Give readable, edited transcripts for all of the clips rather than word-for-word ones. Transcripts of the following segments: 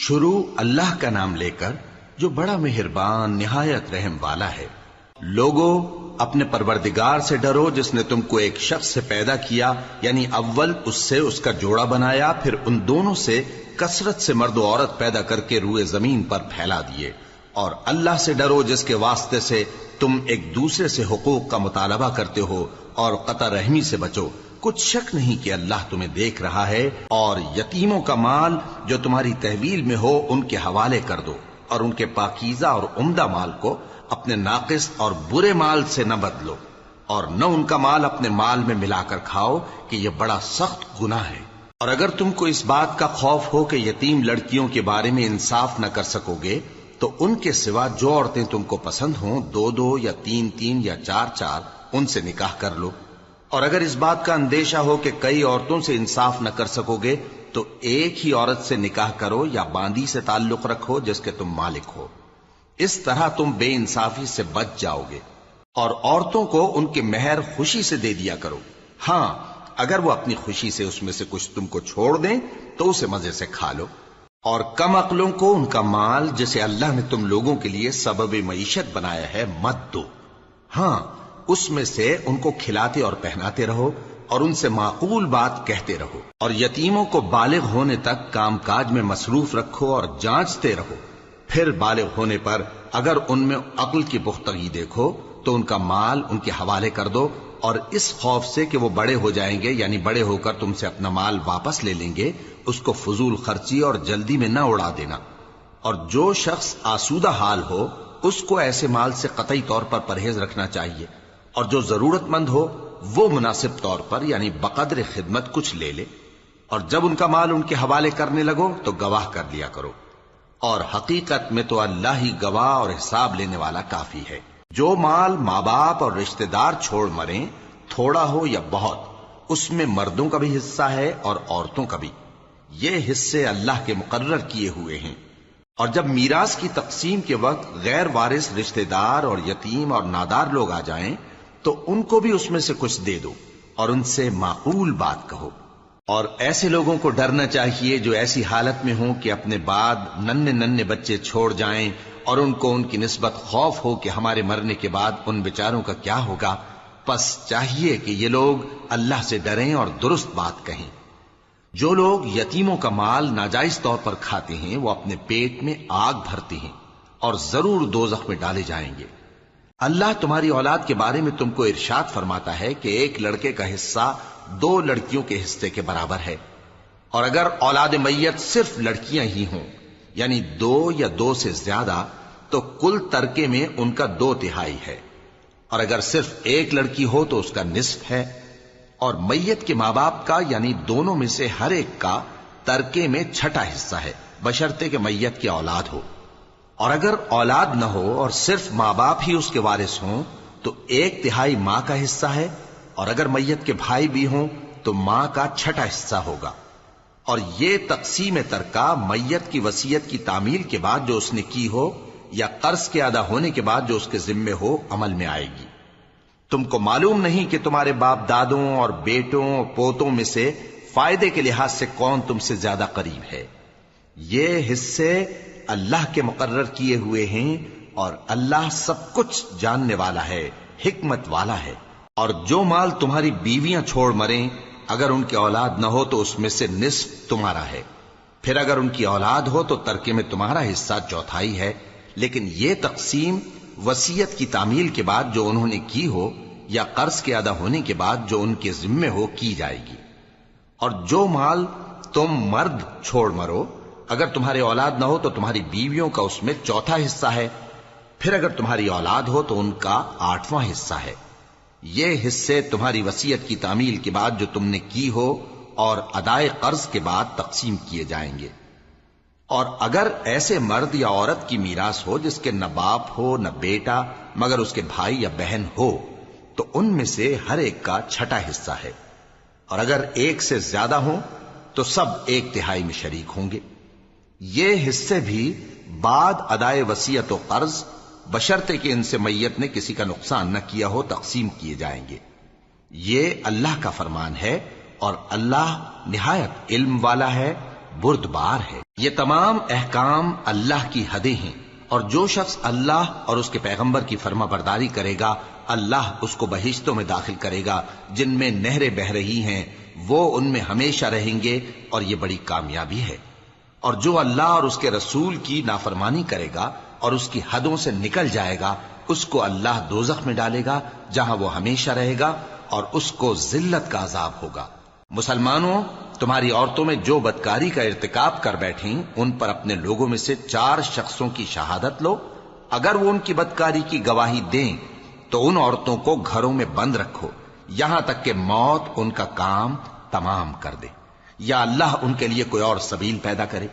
شروع اللہ کا نام لے کر جو بڑا مہربان نہایت رحم والا ہے۔ لوگو اپنے پروردگار سے ڈرو جس نے تم کو ایک شخص سے پیدا کیا، یعنی اول اس سے اس کا جوڑا بنایا، پھر ان دونوں سے کثرت سے مرد و عورت پیدا کر کے روئے زمین پر پھیلا دیے۔ اور اللہ سے ڈرو جس کے واسطے سے تم ایک دوسرے سے حقوق کا مطالبہ کرتے ہو، اور قطع رحمی سے بچو۔ کچھ شک نہیں کہ اللہ تمہیں دیکھ رہا ہے۔ اور یتیموں کا مال جو تمہاری تحویل میں ہو ان کے حوالے کر دو، اور ان کے پاکیزہ اور عمدہ مال کو اپنے ناقص اور برے مال سے نہ بدلو، اور نہ ان کا مال اپنے مال میں ملا کر کھاؤ کہ یہ بڑا سخت گناہ ہے۔ اور اگر تم کو اس بات کا خوف ہو کہ یتیم لڑکیوں کے بارے میں انصاف نہ کر سکو گے تو ان کے سوا جو عورتیں تم کو پسند ہوں، 2 یا 3 یا 4 ان سے نکاح کر لو۔ اور اگر اس بات کا اندیشہ ہو کہ کئی عورتوں سے انصاف نہ کر سکو گے تو ایک ہی عورت سے نکاح کرو یا باندی سے تعلق رکھو جس کے تم مالک ہو۔ اس طرح تم بے انصافی سے بچ جاؤ گے۔ اور عورتوں کو ان کے مہر خوشی سے دے دیا کرو۔ ہاں، اگر وہ اپنی خوشی سے اس میں سے کچھ تم کو چھوڑ دیں تو اسے مزے سے کھا لو۔ اور کم عقلوں کو ان کا مال جسے اللہ نے تم لوگوں کے لیے سبب معیشت بنایا ہے مت دو۔ ہاں، اس میں سے ان کو کھلاتے اور پہناتے رہو اور ان سے معقول بات کہتے رہو۔ اور یتیموں کو بالغ ہونے تک کام کاج میں مصروف رکھو اور جانچتے رہو۔ پھر بالغ ہونے پر اگر ان میں عقل کی پختگی دیکھو تو ان کا مال ان کے حوالے کر دو، اور اس خوف سے کہ وہ بڑے ہو جائیں گے، یعنی بڑے ہو کر تم سے اپنا مال واپس لے لیں گے، اس کو فضول خرچی اور جلدی میں نہ اڑا دینا۔ اور جو شخص آسودہ حال ہو اس کو ایسے مال سے قطعی طور پر پرہیز رکھنا چاہیے، اور جو ضرورت مند ہو وہ مناسب طور پر یعنی بقدر خدمت کچھ لے لے۔ اور جب ان کا مال ان کے حوالے کرنے لگو تو گواہ کر لیا کرو، اور حقیقت میں تو اللہ ہی گواہ اور حساب لینے والا کافی ہے۔ جو مال ماں باپ اور رشتہ دار چھوڑ مریں، تھوڑا ہو یا بہت، اس میں مردوں کا بھی حصہ ہے اور عورتوں کا بھی۔ یہ حصے اللہ کے مقرر کیے ہوئے ہیں۔ اور جب میراث کی تقسیم کے وقت غیر وارث رشتہ دار اور یتیم اور نادار لوگ آ جائیں تو ان کو بھی اس میں سے کچھ دے دو، اور ان سے معقول بات کہو۔ اور ایسے لوگوں کو ڈرنا چاہیے جو ایسی حالت میں ہوں کہ اپنے بعد ننھے بچے چھوڑ جائیں، اور ان کو ان کی نسبت خوف ہو کہ ہمارے مرنے کے بعد ان بیچاروں کا کیا ہوگا۔ پس چاہیے کہ یہ لوگ اللہ سے ڈریں اور درست بات کہیں۔ جو لوگ یتیموں کا مال ناجائز طور پر کھاتے ہیں وہ اپنے پیٹ میں آگ بھرتے ہیں اور ضرور دوزخ میں ڈالے جائیں گے۔ اللہ تمہاری اولاد کے بارے میں تم کو ارشاد فرماتا ہے کہ ایک لڑکے کا حصہ 2 لڑکیوں کے حصے کے برابر ہے، اور اگر اولاد میت صرف لڑکیاں ہی ہوں یعنی 2 یا 2 سے زیادہ تو کل ترکے میں ان کا 2/3 ہے، اور اگر صرف ایک لڑکی ہو تو اس کا نصف ہے۔ اور میت کے ماں باپ کا یعنی دونوں میں سے ہر ایک کا ترکے میں 6واں حصہ ہے، بشرطے کہ میت کی اولاد ہو۔ اور اگر اولاد نہ ہو اور صرف ماں باپ ہی اس کے وارث ہوں تو 1/3 ماں کا حصہ ہے، اور اگر میت کے بھائی بھی ہوں تو ماں کا 6واں حصہ ہوگا۔ اور یہ تقسیم ترکہ میت کی وصیت کی تعمیل کے بعد جو اس نے کی ہو یا قرض کے ادا ہونے کے بعد جو اس کے ذمے ہو عمل میں آئے گی۔ تم کو معلوم نہیں کہ تمہارے باپ دادوں اور بیٹوں اور پوتوں میں سے فائدے کے لحاظ سے کون تم سے زیادہ قریب ہے۔ یہ حصے اللہ کے مقرر کیے ہوئے ہیں، اور اللہ سب کچھ جاننے والا ہے، حکمت والا ہے۔ اور جو مال تمہاری بیویاں چھوڑ مریں اگر ان کی اولاد نہ ہو تو اس میں سے نصف تمہارا ہے، پھر اگر ان کی اولاد ہو تو ترکے میں تمہارا حصہ 1/4 ہے۔ لیکن یہ تقسیم وصیت کی تعمیل کے بعد جو انہوں نے کی ہو یا قرض کے ادا ہونے کے بعد جو ان کے ذمے ہو کی جائے گی۔ اور جو مال تم مرد چھوڑ مرو اگر تمہاری اولاد نہ ہو تو تمہاری بیویوں کا اس میں 1/4 حصہ ہے، پھر اگر تمہاری اولاد ہو تو ان کا 8واں حصہ ہے۔ یہ حصے تمہاری وصیت کی تعمیل کے بعد جو تم نے کی ہو اور ادائے قرض کے بعد تقسیم کیے جائیں گے۔ اور اگر ایسے مرد یا عورت کی میراث ہو جس کے نہ باپ ہو نہ بیٹا مگر اس کے بھائی یا بہن ہو تو ان میں سے ہر ایک کا 6واں حصہ ہے، اور اگر ایک سے زیادہ ہوں تو سب 1/3 میں شریک ہوں گے۔ یہ حصے بھی بعد ادائے وصیت و قرض بشرطے کہ ان سے میت نے کسی کا نقصان نہ کیا ہو تقسیم کیے جائیں گے۔ یہ اللہ کا فرمان ہے، اور اللہ نہایت علم والا ہے بردبار ہے۔ یہ تمام احکام اللہ کی حدیں ہیں، اور جو شخص اللہ اور اس کے پیغمبر کی فرما برداری کرے گا اللہ اس کو بہشتوں میں داخل کرے گا جن میں نہریں بہ رہی ہیں، وہ ان میں ہمیشہ رہیں گے، اور یہ بڑی کامیابی ہے۔ اور جو اللہ اور اس کے رسول کی نافرمانی کرے گا اور اس کی حدوں سے نکل جائے گا اس کو اللہ دوزخ میں ڈالے گا جہاں وہ ہمیشہ رہے گا، اور اس کو ذلت کا عذاب ہوگا۔ مسلمانوں، تمہاری عورتوں میں جو بدکاری کا ارتکاب کر بیٹھیں ان پر اپنے لوگوں میں سے 4 شخصوں کی شہادت لو۔ اگر وہ ان کی بدکاری کی گواہی دیں تو ان عورتوں کو گھروں میں بند رکھو یہاں تک کہ موت ان کا کام تمام کر دے، یا اللہ ان کے لیے کوئی اور سبیل پیدا کرے۔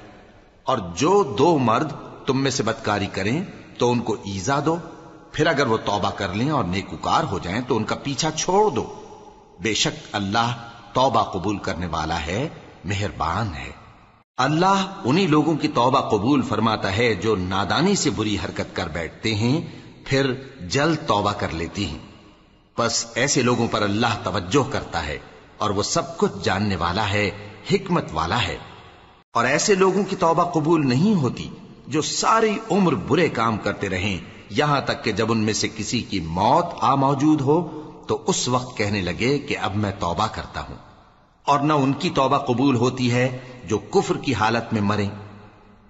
اور جو 2 مرد تم میں سے بدکاری کریں تو ان کو ایذا دو، پھر اگر وہ توبہ کر لیں اور نیکوکار ہو جائیں تو ان کا پیچھا چھوڑ دو۔ بے شک اللہ توبہ قبول کرنے والا ہے، مہربان ہے۔ اللہ انہی لوگوں کی توبہ قبول فرماتا ہے جو نادانی سے بری حرکت کر بیٹھتے ہیں پھر جلد توبہ کر لیتی ہیں، بس ایسے لوگوں پر اللہ توجہ کرتا ہے اور وہ سب کچھ جاننے والا ہے، حکمت والا ہے۔ اور ایسے لوگوں کی توبہ قبول نہیں ہوتی جو ساری عمر برے کام کرتے رہیں یہاں تک کہ جب ان میں سے کسی کی موت آ موجود ہو تو اس وقت کہنے لگے کہ اب میں توبہ کرتا ہوں۔ اور نہ ان کی توبہ قبول ہوتی ہے جو کفر کی حالت میں مریں۔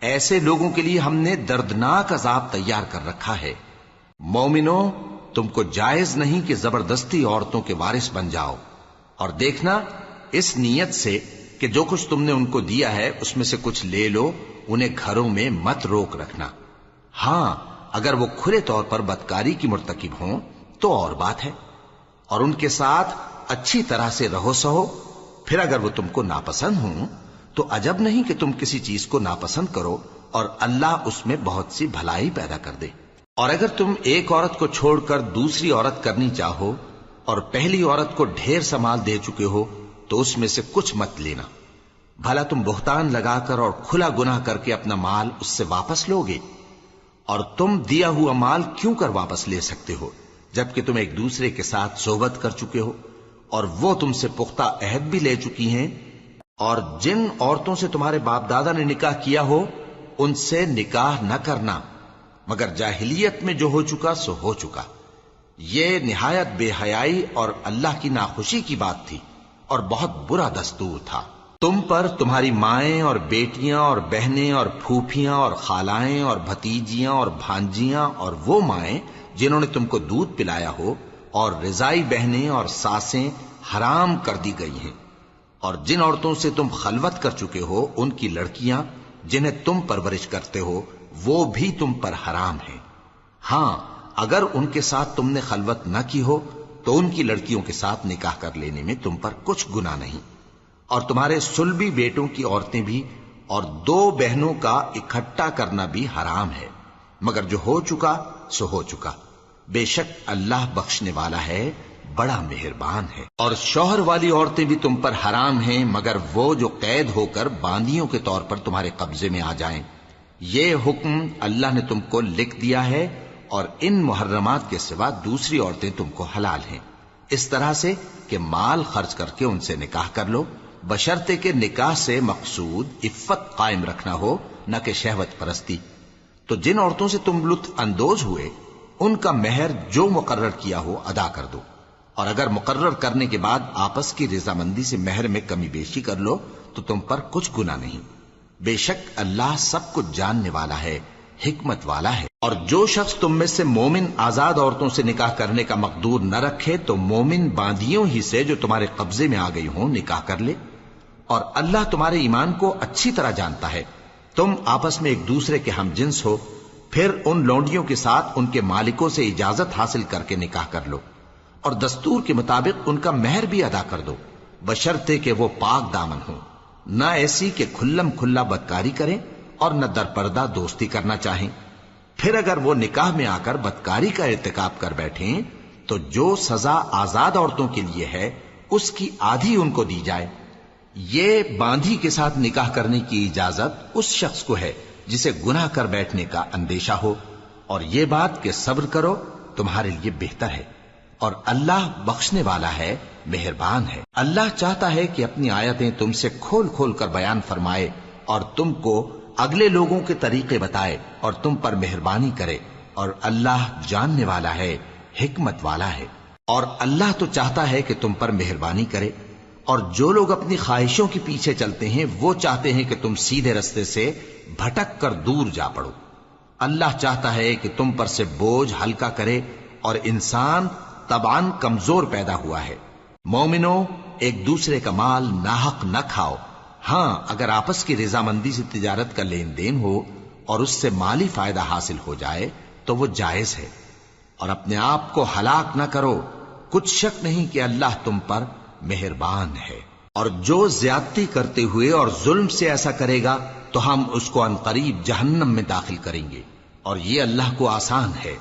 ایسے لوگوں کے لیے ہم نے دردناک عذاب تیار کر رکھا ہے۔ مومنوں، تم کو جائز نہیں کہ زبردستی عورتوں کے وارث بن جاؤ، اور دیکھنا اس نیت سے کہ جو کچھ تم نے ان کو دیا ہے اس میں سے کچھ لے لو، انہیں گھروں میں مت روک رکھنا۔ ہاں، اگر وہ کھلے طور پر بدکاری کی مرتکب ہوں تو اور بات ہے، اور ان کے ساتھ اچھی طرح سے رہو سہو۔ پھر اگر وہ تم کو ناپسند ہوں تو عجب نہیں کہ تم کسی چیز کو ناپسند کرو اور اللہ اس میں بہت سی بھلائی پیدا کر دے۔ اور اگر تم ایک عورت کو چھوڑ کر دوسری عورت کرنی چاہو اور پہلی عورت کو ڈھیر سا مال دے چکے ہو تو اس میں سے کچھ مت لینا، بھلا تم بہتان لگا کر اور کھلا گناہ کر کے اپنا مال اس سے واپس لوگے؟ اور تم دیا ہوا مال کیوں کر واپس لے سکتے ہو جبکہ تم ایک دوسرے کے ساتھ صحبت کر چکے ہو اور وہ تم سے پختہ عہد بھی لے چکی ہیں؟ اور جن عورتوں سے تمہارے باپ دادا نے نکاح کیا ہو ان سے نکاح نہ کرنا مگر جاہلیت میں جو ہو چکا سو ہو چکا۔ یہ نہایت بے حیائی اور اللہ کی ناخوشی کی بات تھی اور بہت برا دستور تھا۔ تم پر تمہاری مائیں اور بیٹیاں اور بہنیں اور پھوپھیاں اور خالائیں اور بھتیجیاں اور بھانجیاں اور وہ مائیں جنہوں نے تم کو دودھ پلایا ہو اور رضائی بہنیں اور ساسیں حرام کر دی گئی ہیں، اور جن عورتوں سے تم خلوت کر چکے ہو ان کی لڑکیاں جنہیں تم پرورش کرتے ہو وہ بھی تم پر حرام ہیں۔ ہاں، اگر ان کے ساتھ تم نے خلوت نہ کی ہو تو ان کی لڑکیوں کے ساتھ نکاح کر لینے میں تم پر کچھ گناہ نہیں۔ اور تمہارے صلبی بیٹوں کی عورتیں بھی اور 2 بہنوں کا اکٹھا کرنا بھی حرام ہے، مگر جو ہو چکا سو ہو چکا۔ بے شک اللہ بخشنے والا ہے، بڑا مہربان ہے۔ اور شوہر والی عورتیں بھی تم پر حرام ہیں مگر وہ جو قید ہو کر باندیوں کے طور پر تمہارے قبضے میں آ جائیں۔ یہ حکم اللہ نے تم کو لکھ دیا ہے، اور ان محرمات کے سوا دوسری عورتیں تم کو حلال ہیں، اس طرح سے کہ مال خرچ کر کے ان سے نکاح کر لو، بشرطے کہ نکاح سے مقصود عفت قائم رکھنا ہو نہ کہ شہوت پرستی۔ تو جن عورتوں سے تم لطف اندوز ہوئے ان کا مہر جو مقرر کیا ہو ادا کر دو، اور اگر مقرر کرنے کے بعد آپس کی رضامندی سے مہر میں کمی بیشی کر لو تو تم پر کچھ گناہ نہیں۔ بے شک اللہ سب کچھ جاننے والا ہے، حکمت والا ہے۔ اور جو شخص تم میں سے مومن آزاد عورتوں سے نکاح کرنے کا مقدور نہ رکھے تو مومن باندیوں ہی سے جو تمہارے قبضے میں آ گئی ہوں نکاح کر لے، اور اللہ تمہارے ایمان کو اچھی طرح جانتا ہے۔ تم آپس میں ایک دوسرے کے ہم جنس ہو، پھر ان لونڈیوں کے ساتھ ان کے مالکوں سے اجازت حاصل کر کے نکاح کر لو، اور دستور کے مطابق ان کا مہر بھی ادا کر دو، بشرطے کہ وہ پاک دامن ہوں، نہ ایسی کہ کھلم کھلا بدکاری کریں اور نہ درپردہ دوستی کرنا چاہیں۔ پھر اگر وہ نکاح میں آ کر بدکاری کا ارتکاب کر بیٹھیں تو جو سزا آزاد عورتوں کے لیے ہے اس کی آدھی ان کو دی جائے۔ یہ باندھی کے ساتھ نکاح کرنے کی اجازت اس شخص کو ہے جسے گناہ کر بیٹھنے کا اندیشہ ہو، اور یہ بات کہ صبر کرو تمہارے لیے بہتر ہے، اور اللہ بخشنے والا ہے، مہربان ہے۔ اللہ چاہتا ہے کہ اپنی آیتیں تم سے کھول کھول کر بیان فرمائے اور تم کو اگلے لوگوں کے طریقے بتائے اور تم پر مہربانی کرے، اور اللہ جاننے والا ہے، حکمت والا ہے۔ اور اللہ تو چاہتا ہے کہ تم پر مہربانی کرے، اور جو لوگ اپنی خواہشوں کے پیچھے چلتے ہیں وہ چاہتے ہیں کہ تم سیدھے رستے سے بھٹک کر دور جا پڑو۔ اللہ چاہتا ہے کہ تم پر سے بوجھ ہلکا کرے، اور انسان طبعاً کمزور پیدا ہوا ہے۔ مومنو، ایک دوسرے کا مال ناحق نہ کھاؤ۔ ہاں، اگر آپس کی رضامندی سے تجارت کا لین دین ہو اور اس سے مالی فائدہ حاصل ہو جائے تو وہ جائز ہے، اور اپنے آپ کو ہلاک نہ کرو، کچھ شک نہیں کہ اللہ تم پر مہربان ہے۔ اور جو زیادتی کرتے ہوئے اور ظلم سے ایسا کرے گا تو ہم اس کو عنقریب جہنم میں داخل کریں گے، اور یہ اللہ کو آسان ہے۔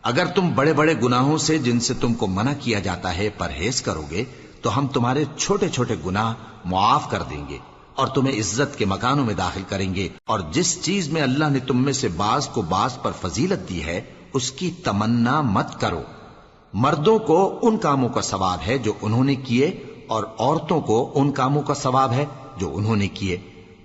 اگر تم بڑے بڑے گناہوں سے جن سے تم کو منع کیا جاتا ہے پرہیز کرو گے تو ہم تمہارے چھوٹے چھوٹے گناہ معاف کر دیں گے اور تمہیں عزت کے مکانوں میں داخل کریں گے۔ اور جس چیز میں اللہ نے تم میں سے بعض کو بعض پر فضیلت دی ہے اس کی تمنا مت کرو۔ مردوں کو ان کاموں کا ثواب ہے جو انہوں نے کیے، اور عورتوں کو ان کاموں کا ثواب ہے جو انہوں نے کیے،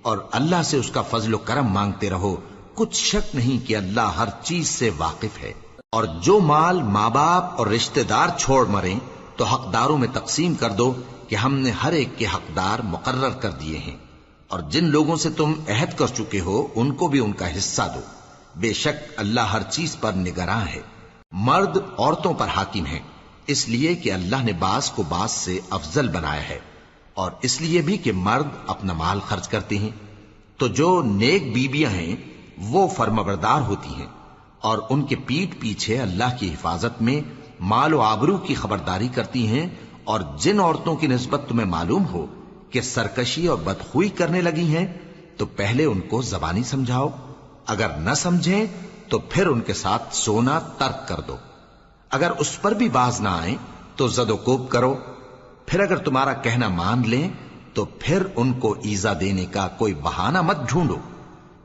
اور اللہ سے اس کا فضل و کرم مانگتے رہو، کچھ شک نہیں کہ اللہ ہر چیز سے واقف ہے۔ اور جو مال ماں باپ اور رشتہ دار چھوڑ مریں تو حقداروں میں تقسیم کر دو کہ ہم نے ہر ایک کے حقدار مقرر کر دیے ہیں، اور جن لوگوں سے تم عہد کر چکے ہو ان کو بھی ان کا حصہ دو، بے شک اللہ ہر چیز پر نگراں ہے۔ مرد عورتوں پر حاکم ہیں، اس لیے کہ اللہ نے بعض کو بعض سے افضل بنایا ہے، اور اس لیے بھی کہ مرد اپنا مال خرچ کرتے ہیں، تو جو نیک بیویاں ہیں وہ فرمانبردار ہوتی ہیں، اور ان کے پیٹھ پیچھے اللہ کی حفاظت میں مال و آبرو کی خبرداری کرتی ہیں۔ اور جن عورتوں کی نسبت تمہیں معلوم ہو کہ سرکشی اور بدخوئی کرنے لگی ہیں تو پہلے ان کو زبانی سمجھاؤ، اگر نہ سمجھیں تو پھر ان کے ساتھ سونا ترک کر دو۔ اگر اس پر بھی باز نہ آئیں تو زد و کوب کرو، پھر اگر تمہارا کہنا مان لیں تو پھر ان کو ایذا دینے کا کوئی بہانہ مت ڈھونڈو،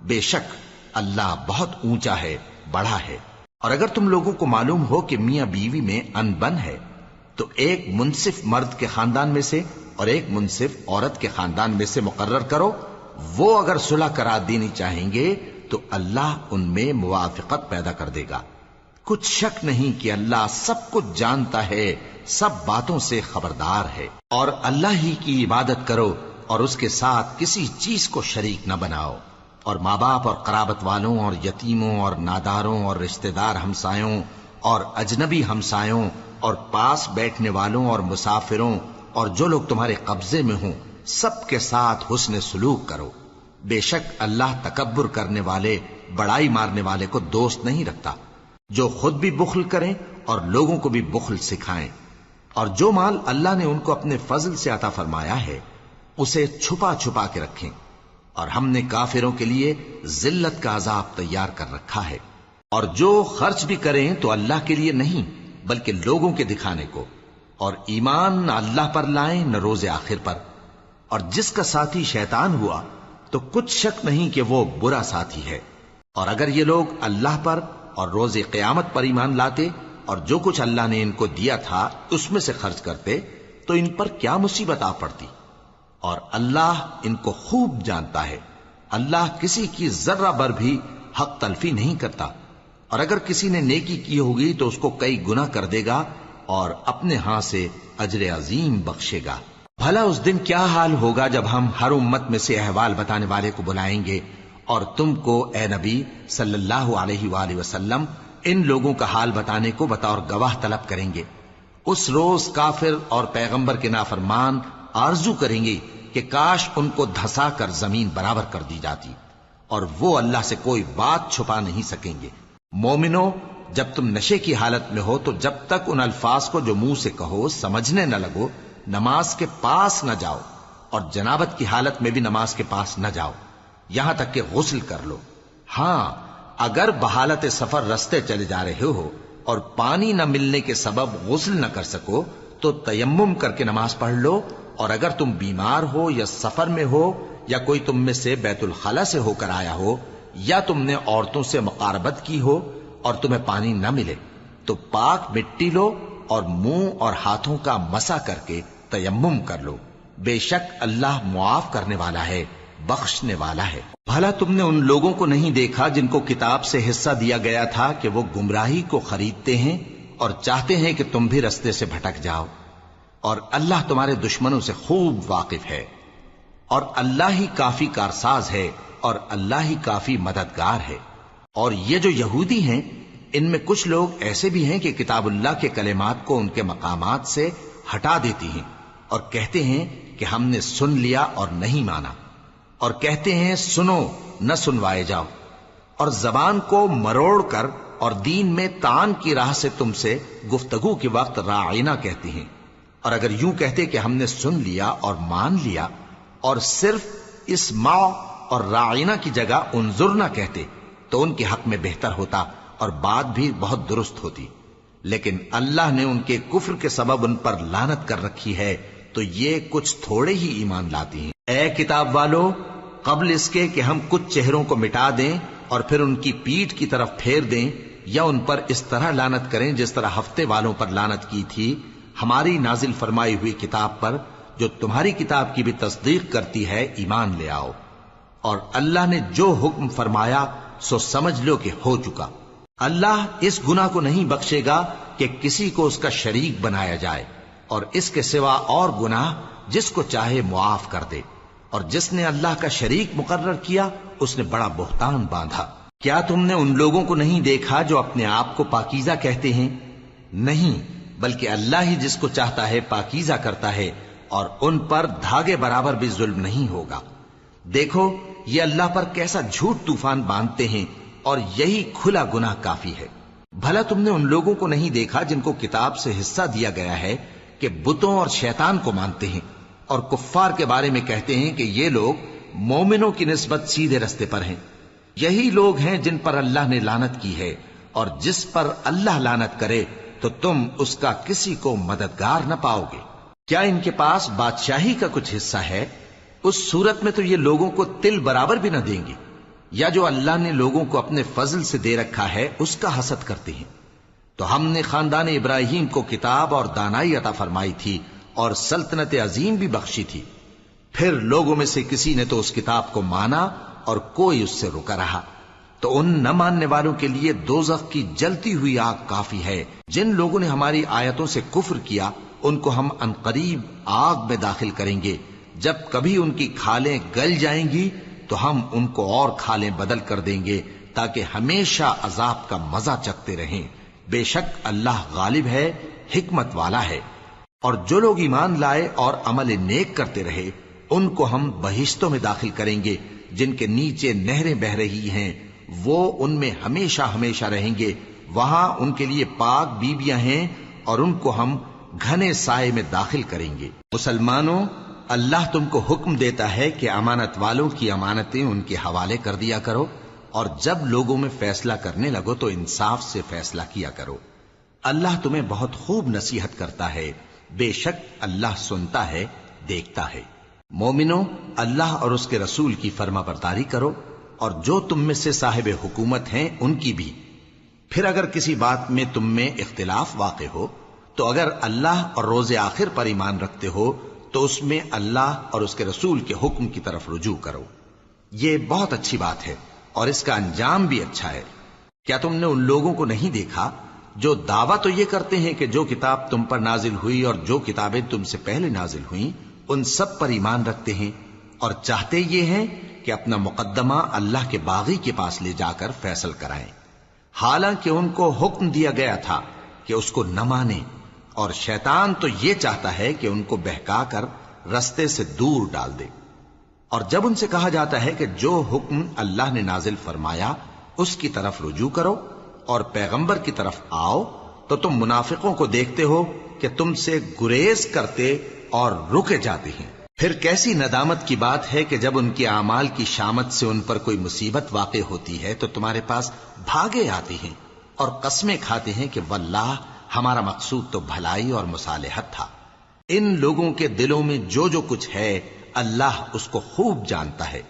بے شک اللہ بہت اونچا ہے، بڑا ہے۔ اور اگر تم لوگوں کو معلوم ہو کہ میاں بیوی میں انبن ہے تو ایک منصف مرد کے خاندان میں سے اور ایک منصف عورت کے خاندان میں سے مقرر کرو، وہ اگر صلح کرا دینی چاہیں گے تو اللہ ان میں موافقت پیدا کر دے گا۔ کچھ شک نہیں کہ اللہ سب کچھ جانتا ہے، سب باتوں سے خبردار ہے۔ اور اللہ ہی کی عبادت کرو اور اس کے ساتھ کسی چیز کو شریک نہ بناؤ، اور ماں باپ اور قرابت والوں اور یتیموں اور ناداروں اور رشتہ دار ہمسایوں اور اجنبی ہمسایوں اور پاس بیٹھنے والوں اور مسافروں اور جو لوگ تمہارے قبضے میں ہوں سب کے ساتھ حسن سلوک کرو، بے شک اللہ تکبر کرنے والے، بڑائی مارنے والے کو دوست نہیں رکھتا۔ جو خود بھی بخل کریں اور لوگوں کو بھی بخل سکھائیں، اور جو مال اللہ نے ان کو اپنے فضل سے عطا فرمایا ہے اسے چھپا چھپا کے رکھیں، اور ہم نے کافروں کے لیے ذلت کا عذاب تیار کر رکھا ہے۔ اور جو خرچ بھی کریں تو اللہ کے لیے نہیں بلکہ لوگوں کے دکھانے کو، اور ایمان نہ اللہ پر لائیں نہ روز آخر پر۔ اور جس کا ساتھی شیطان ہوا تو کچھ شک نہیں کہ وہ برا ساتھی ہے۔ اور اگر یہ لوگ اللہ پر اور روز قیامت پر ایمان لاتے اور جو کچھ اللہ نے ان کو دیا تھا اس میں سے خرچ کرتے تو ان پر کیا مصیبت آ پڑتی، اور اللہ ان کو خوب جانتا ہے۔ اللہ کسی کی ذرہ بر بھی حق تلفی نہیں کرتا، اور اگر کسی نے نیکی کی ہوگی تو اس کو کئی گنا کر دے گا اور اپنے ہاں سے اجر عظیم بخشے گا۔ بھلا اس دن کیا حال ہوگا جب ہم ہر امت میں سے احوال بتانے والے کو بلائیں گے اور تم کو اے نبی صلی اللہ علیہ وآلہ وسلم ان لوگوں کا حال بتانے کو بطور گواہ طلب کریں گے۔ اس روز کافر اور پیغمبر کے نافرمان آرزو کریں گے کہ کاش ان کو دھسا کر زمین برابر کر دی جاتی، اور وہ اللہ سے کوئی بات چھپا نہیں سکیں گے۔ مومنو، جب تم نشے کی حالت میں ہو تو جب تک ان الفاظ کو جو منہ سے کہو سمجھنے نہ لگو نماز کے پاس نہ جاؤ، اور جنابت کی حالت میں بھی نماز کے پاس نہ جاؤ یہاں تک کہ غسل کر لو۔ ہاں، اگر بحالت سفر رستے چلے جا رہے ہو اور پانی نہ ملنے کے سبب غسل نہ کر سکو تو تیمم کر کے نماز پڑھ لو، اور اگر تم بیمار ہو یا سفر میں ہو یا کوئی تم میں سے بیت الخلا سے ہو کر آیا ہو یا تم نے عورتوں سے مقاربت کی ہو اور تمہیں پانی نہ ملے تو پاک مٹی لو اور منہ اور ہاتھوں کا مسح کر کے تیمم کر لو، بے شک اللہ معاف کرنے والا ہے، بخشنے والا ہے۔ بھلا تم نے ان لوگوں کو نہیں دیکھا جن کو کتاب سے حصہ دیا گیا تھا کہ وہ گمراہی کو خریدتے ہیں اور چاہتے ہیں کہ تم بھی رستے سے بھٹک جاؤ، اور اللہ تمہارے دشمنوں سے خوب واقف ہے، اور اللہ ہی کافی کارساز ہے، اور اللہ ہی کافی مددگار ہے۔ اور یہ جو یہودی ہیں، ان میں کچھ لوگ ایسے بھی ہیں کہ کتاب اللہ کے کلمات کو ان کے مقامات سے ہٹا دیتی ہیں اور کہتے ہیں کہ ہم نے سن لیا اور نہیں مانا، اور کہتے ہیں سنو نہ سنوائے جاؤ، اور زبان کو مروڑ کر اور دین میں طعن کی راہ سے تم سے گفتگو کے وقت راعینا کہتی ہیں۔ اور اگر یوں کہتے کہ ہم نے سن لیا اور مان لیا، اور صرف اسمع اور راعینا کی جگہ انظرنا کہتے، تو ان کے حق میں بہتر ہوتا اور بات بھی بہت درست ہوتی۔ لیکن اللہ نے ان کے کفر کے سبب ان پر لعنت کر رکھی ہے، تو یہ کچھ تھوڑے ہی ایمان لاتی ہیں۔ اے کتاب والو، قبل اس کے کہ ہم کچھ چہروں کو مٹا دیں اور پھر ان کی پیٹھ کی طرف پھیر دیں یا ان پر اس طرح لعنت کریں جس طرح ہفتے والوں پر لعنت کی تھی، ہماری نازل فرمائی ہوئی کتاب پر جو تمہاری کتاب کی بھی تصدیق کرتی ہے ایمان لے آؤ، اور اللہ نے جو حکم فرمایا سو سمجھ لو کہ ہو چکا۔ اللہ اس گناہ کو نہیں بخشے گا کہ کسی کو اس کا شریک بنایا جائے، اور اس کے سوا اور گناہ جس کو چاہے معاف کر دے، اور جس نے اللہ کا شریک مقرر کیا اس نے بڑا بہتان باندھا۔ کیا تم نے ان لوگوں کو نہیں دیکھا جو اپنے آپ کو پاکیزہ کہتے ہیں؟ نہیں، بلکہ اللہ ہی جس کو چاہتا ہے پاکیزہ کرتا ہے، اور ان پر دھاگے برابر بھی ظلم نہیں ہوگا۔ دیکھو یہ اللہ پر کیسا جھوٹ طوفان باندھتے ہیں، اور یہی کھلا گناہ کافی ہے۔ بھلا تم نے ان لوگوں کو نہیں دیکھا جن کو کتاب سے حصہ دیا گیا ہے کہ بتوں اور شیطان کو مانتے ہیں، اور کفار کے بارے میں کہتے ہیں کہ یہ لوگ مومنوں کی نسبت سیدھے رستے پر ہیں۔ یہی لوگ ہیں جن پر اللہ نے لعنت کی ہے، اور جس پر اللہ لعنت کرے تو تم اس کا کسی کو مددگار نہ پاؤ گے۔ کیا ان کے پاس بادشاہی کا کچھ حصہ ہے؟ اس صورت میں تو یہ لوگوں کو تل برابر بھی نہ دیں گے، یا جو اللہ نے لوگوں کو اپنے فضل سے دے رکھا ہے اس کا حسد کرتے ہیں۔ تو ہم نے خاندان ابراہیم کو کتاب اور دانائی عطا فرمائی تھی اور سلطنت عظیم بھی بخشی تھی۔ پھر لوگوں میں سے کسی نے تو اس کتاب کو مانا اور کوئی اس سے رکا رہا، تو ان نہ ماننے والوں کے لیے دوزخ کی جلتی ہوئی آگ کافی ہے۔ جن لوگوں نے ہماری آیتوں سے کفر کیا ان کو ہم عنقریب آگ میں داخل کریں گے۔ جب کبھی ان کی کھالیں گل جائیں گی تو ہم ان کو اور کھالیں بدل کر دیں گے تاکہ ہمیشہ عذاب کا مزہ چکھتے رہیں۔ بے شک اللہ غالب ہے، حکمت والا ہے۔ اور جو لوگ ایمان لائے اور عمل نیک کرتے رہے ان کو ہم بہشتوں میں داخل کریں گے جن کے نیچے نہریں بہ رہی ہیں، وہ ان میں ہمیشہ ہمیشہ رہیں گے۔ وہاں ان کے لیے پاک بیویاں ہیں اور ان کو ہم گھنے سائے میں داخل کریں گے۔ مسلمانوں، اللہ تم کو حکم دیتا ہے کہ امانت والوں کی امانتیں ان کے حوالے کر دیا کرو، اور جب لوگوں میں فیصلہ کرنے لگو تو انصاف سے فیصلہ کیا کرو۔ اللہ تمہیں بہت خوب نصیحت کرتا ہے، بے شک اللہ سنتا ہے، دیکھتا ہے۔ مومنو، اللہ اور اس کے رسول کی فرما برداری کرو، اور جو تم میں سے صاحب حکومت ہیں ان کی بھی۔ پھر اگر کسی بات میں تم میں اختلاف واقع ہو تو اگر اللہ اور روز آخر پر ایمان رکھتے ہو تو اس میں اللہ اور اس کے رسول کے حکم کی طرف رجوع کرو۔ یہ بہت اچھی بات ہے اور اس کا انجام بھی اچھا ہے۔ کیا تم نے ان لوگوں کو نہیں دیکھا جو دعویٰ تو یہ کرتے ہیں کہ جو کتاب تم پر نازل ہوئی اور جو کتابیں تم سے پہلے نازل ہوئیں ان سب پر ایمان رکھتے ہیں، اور چاہتے یہ ہیں کہ اپنا مقدمہ اللہ کے باغی کے پاس لے جا کر فیصل کرائیں، حالانکہ ان کو حکم دیا گیا تھا کہ اس کو نہ مانیں، اور شیطان تو یہ چاہتا ہے کہ ان کو بہکا کر رستے سے دور ڈال دے۔ اور جب ان سے کہا جاتا ہے کہ جو حکم اللہ نے نازل فرمایا اس کی طرف رجوع کرو اور پیغمبر کی طرف آؤ، تو تم منافقوں کو دیکھتے ہو کہ تم سے گریز کرتے اور رکے جاتے ہیں۔ پھر کیسی ندامت کی بات ہے کہ جب ان کے اعمال کی شامت سے ان پر کوئی مصیبت واقع ہوتی ہے تو تمہارے پاس بھاگے آتے ہیں اور قسمیں کھاتے ہیں کہ واللہ ہمارا مقصود تو بھلائی اور مصالحت تھا۔ ان لوگوں کے دلوں میں جو جو کچھ ہے اللہ اس کو خوب جانتا ہے۔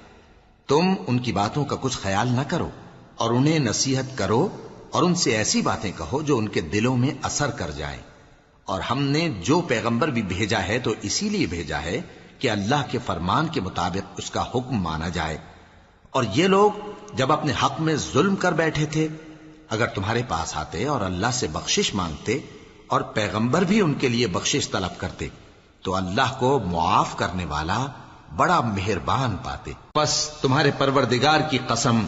تم ان کی باتوں کا کچھ خیال نہ کرو اور انہیں نصیحت کرو اور ان سے ایسی باتیں کہو جو ان کے دلوں میں اثر کر جائیں۔ اور ہم نے جو پیغمبر بھی بھیجا ہے تو اسی لیے بھیجا ہے کہ اللہ کے فرمان کے مطابق اس کا حکم مانا جائے. اور یہ لوگ جب اپنے حق میں ظلم کر بیٹھے تھے، اگر تمہارے پاس آتے اور اللہ سے بخشش مانگتے اور پیغمبر بھی ان کے لیے بخشش طلب کرتے تو اللہ کو معاف کرنے والا بڑا مہربان پاتے. پس تمہارے پروردگار کی قسم،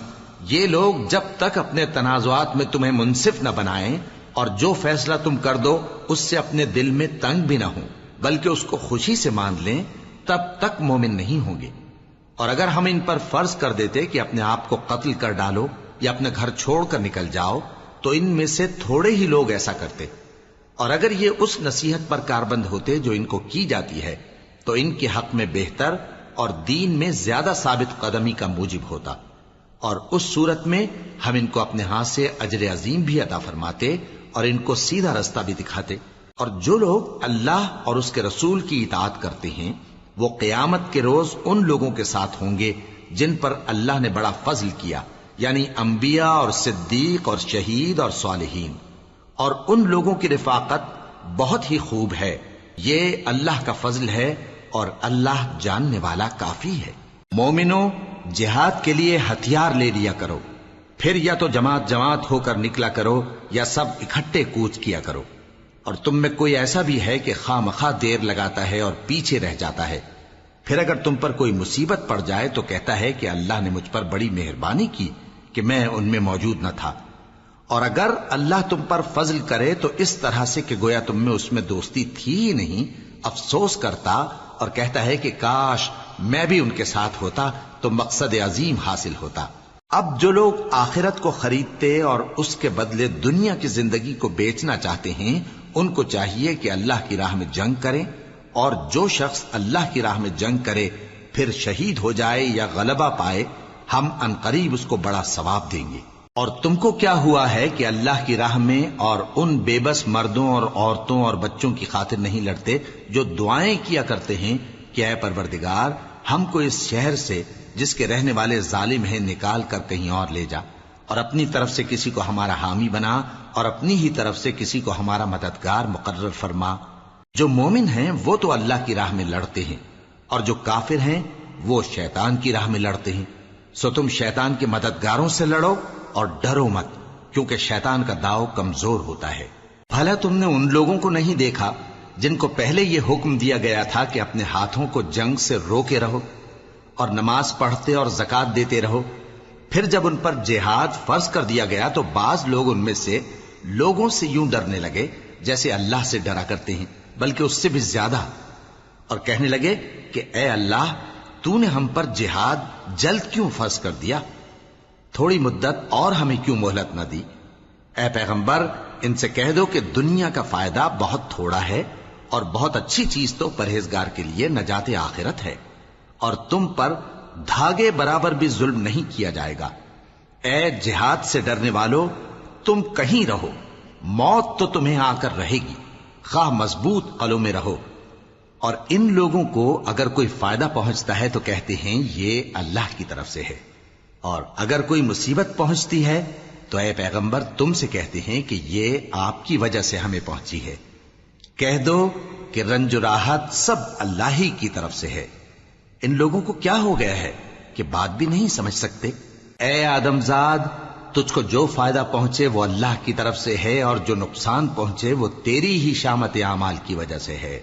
یہ لوگ جب تک اپنے تنازعات میں تمہیں منصف نہ بنائیں اور جو فیصلہ تم کر دو اس سے اپنے دل میں تنگ بھی نہ ہوں بلکہ اس کو خوشی سے مان لیں، تب تک مومن نہیں ہوں گے. اور اگر ہم ان پر فرض کر دیتے کہ اپنے آپ کو قتل کر ڈالو یا اپنے گھر چھوڑ کر نکل جاؤ تو ان میں سے تھوڑے ہی لوگ ایسا کرتے. اور اگر یہ اس نصیحت پر کاربند ہوتے جو ان کو کی جاتی ہے تو ان کے حق میں بہتر اور دین میں زیادہ ثابت قدمی کا موجب ہوتا، اور اس صورت میں ہم ان کو اپنے ہاتھ سے اجر عظیم بھی عطا فرماتے اور ان کو سیدھا رستہ بھی دکھاتے. اور جو لوگ اللہ اور اس کے رسول کی اطاعت کرتے ہیں وہ قیامت کے روز ان لوگوں کے ساتھ ہوں گے جن پر اللہ نے بڑا فضل کیا، یعنی انبیاء اور صدیق اور شہید اور صالحین. اور ان لوگوں کی رفاقت بہت ہی خوب ہے. یہ اللہ کا فضل ہے اور اللہ جاننے والا کافی ہے. مومنوں، جہاد کے لیے ہتھیار لے لیا کرو، پھر یا تو جماعت جماعت ہو کر نکلا کرو یا سب اکٹھے کوچ کیا کرو. اور تم میں کوئی ایسا بھی ہے کہ خواہ مخواہ دیر لگاتا ہے اور پیچھے رہ جاتا ہے، پھر اگر تم پر کوئی مصیبت پڑ جائے تو کہتا ہے کہ اللہ نے مجھ پر بڑی مہربانی کی کہ میں ان میں موجود نہ تھا. اور اگر اللہ تم پر فضل کرے تو اس طرح سے کہ گویا تم میں اس میں دوستی تھی ہی نہیں، افسوس کرتا اور کہتا ہے کہ کاش میں بھی ان کے ساتھ ہوتا تو مقصد عظیم حاصل ہوتا. اب جو لوگ آخرت کو خریدتے اور اس کے بدلے دنیا کی زندگی کو بیچنا چاہتے ہیں ان کو چاہیے کہ اللہ کی راہ میں جنگ کریں، اور جو شخص اللہ کی راہ میں جنگ کرے پھر شہید ہو جائے یا غلبہ پائے ہم عنقریب اس کو بڑا ثواب دیں گے. اور تم کو کیا ہوا ہے کہ اللہ کی راہ میں اور ان بے بس مردوں اور عورتوں اور بچوں کی خاطر نہیں لڑتے جو دعائیں کیا کرتے ہیں کہ اے پروردگار ہم کو اس شہر سے جس کے رہنے والے ظالم ہیں نکال کر کہیں اور لے جا، اور اپنی طرف سے کسی کو ہمارا حامی بنا اور اپنی ہی طرف سے کسی کو ہمارا مددگار مقرر فرما. جو مومن ہیں وہ تو اللہ کی راہ میں لڑتے ہیں اور جو کافر ہیں وہ شیطان کی راہ میں لڑتے ہیں. سو تم شیطان کے مددگاروں سے لڑو اور ڈرو مت، کیونکہ شیطان کا داؤ کمزور ہوتا ہے. بھلا تم نے ان لوگوں کو نہیں دیکھا جن کو پہلے یہ حکم دیا گیا تھا کہ اپنے ہاتھوں کو جنگ سے روکے رہو اور نماز پڑھتے اور زکات دیتے رہو؟ پھر جب ان پر جہاد فرض کر دیا گیا تو بعض لوگ ان میں سے لوگوں سے یوں ڈرنے لگے جیسے اللہ سے ڈرا کرتے ہیں، بلکہ اس سے بھی زیادہ، اور کہنے لگے کہ اے اللہ تو نے ہم پر جہاد جلد کیوں فرض کر دیا؟ تھوڑی مدت اور ہمیں کیوں مہلت نہ دی؟ اے پیغمبر ان سے کہہ دو کہ دنیا کا فائدہ بہت تھوڑا ہے اور بہت اچھی چیز تو پرہیزگار کے لیے نجات آخرت ہے، اور تم پر دھاگے برابر بھی ظلم نہیں کیا جائے گا. اے جہاد سے ڈرنے والو، تم کہیں رہو، موت تو تمہیں آ کر رہے گی، خواہ مضبوط قلعوں میں رہو. اور ان لوگوں کو اگر کوئی فائدہ پہنچتا ہے تو کہتے ہیں یہ اللہ کی طرف سے ہے، اور اگر کوئی مصیبت پہنچتی ہے تو اے پیغمبر تم سے کہتے ہیں کہ یہ آپ کی وجہ سے ہمیں پہنچی ہے. کہہ دو کہ رنج و راحت سب اللہ ہی کی طرف سے ہے. ان لوگوں کو کیا ہو گیا ہے کہ بات بھی نہیں سمجھ سکتے؟ اے آدمزاد، تجھ کو جو فائدہ پہنچے وہ اللہ کی طرف سے ہے اور جو نقصان پہنچے وہ تیری ہی شامت اعمال کی وجہ سے ہے.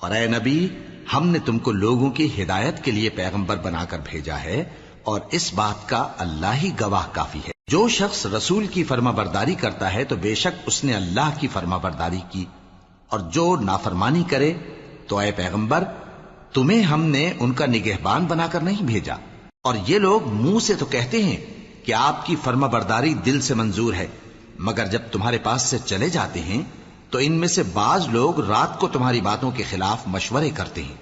اور اے نبی، ہم نے تم کو لوگوں کی ہدایت کے لیے پیغمبر بنا کر بھیجا ہے، اور اس بات کا اللہ ہی گواہ کافی ہے. جو شخص رسول کی فرما برداری کرتا ہے تو بے شک اس نے اللہ کی فرما برداری کی، اور جو نافرمانی کرے تو اے پیغمبر تمہیں ہم نے ان کا نگہبان بنا کر نہیں بھیجا. اور یہ لوگ منہ سے تو کہتے ہیں کہ آپ کی فرما برداری دل سے منظور ہے، مگر جب تمہارے پاس سے چلے جاتے ہیں تو ان میں سے بعض لوگ رات کو تمہاری باتوں کے خلاف مشورے کرتے ہیں،